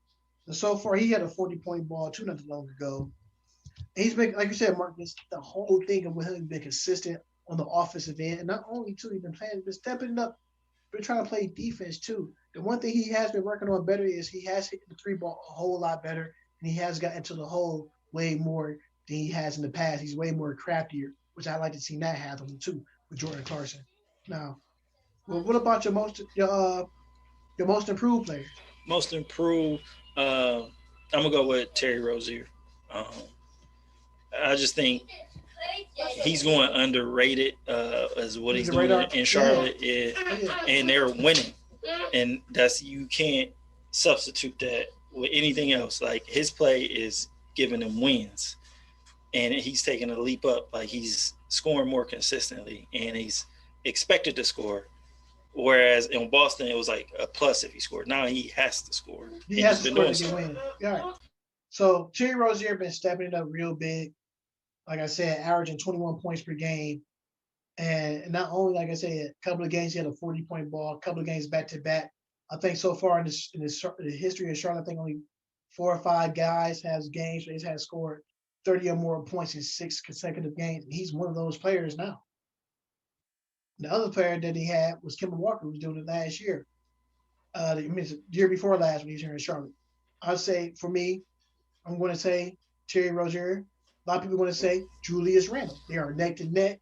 And so far, he had a 40-point ball not too long ago. And he's been, like you said, Marcus, the whole thing of with him been consistent on the offensive end. And not only, too, he's been playing, been stepping up, been trying to play defense, too. The one thing he has been working on better is he has hit the three ball a whole lot better, and he has gotten to the hole way more than he has in the past. He's way more craftier, which I like to see that happen, too, with Jordan Clarkson. Now, well, what about your most improved player? Most improved, I'm gonna go with Terry Rozier. I just think he's going underrated as what he's doing in Charlotte, and they're winning, and you can't substitute that with anything else. Like his play is giving them wins, and he's taking a leap up. Like he's scoring more consistently, and he's expected to score. Whereas in Boston, it was like a plus if he scored. Now he has to score. He has to score to get win. Yeah. So Terry Rozier been stepping it up real big. Like I said, averaging 21 points per game. And not only, like I said, a couple of games he had a 40-point ball, a couple of games back-to-back. I think so far in the history of Charlotte, I think only 4 or 5 guys has games where he's had scored 30 or more points in 6 consecutive games. And he's one of those players now. The other player that he had was Kemba Walker, who was doing it last year. The year before last when he was here in Charlotte. I'd say, for me, I'm going to say Terry Rozier. A lot of people are going to say Julius Randle. They are neck to neck.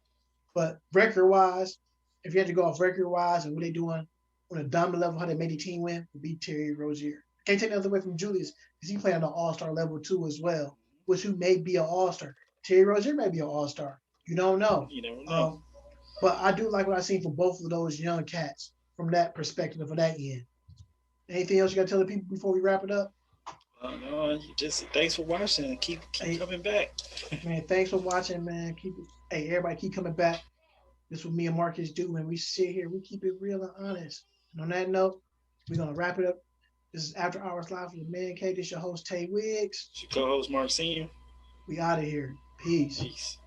But record-wise, if you had to go off record-wise and what they're doing on a dominant level, how they made the team win, would be Terry Rozier. Can't take nothing away from Julius because he played on the all-star level too as well, which who may be an all-star. Terry Rozier may be an all-star. You don't know. You never know. But I do like what I've seen from both of those young cats from that perspective, from that end. Anything else you got to tell the people before we wrap it up? No, thanks for watching. Keep coming back. Man, thanks for watching, man. Everybody keep coming back. This is what me and Marcus do when we sit here. We keep it real and honest. And on that note, we're going to wrap it up. This is After Hours Live for the Man Cave. This is your host, Tay Wiggs. It's your co-host, Mark Sr. We out of here. Peace. Peace.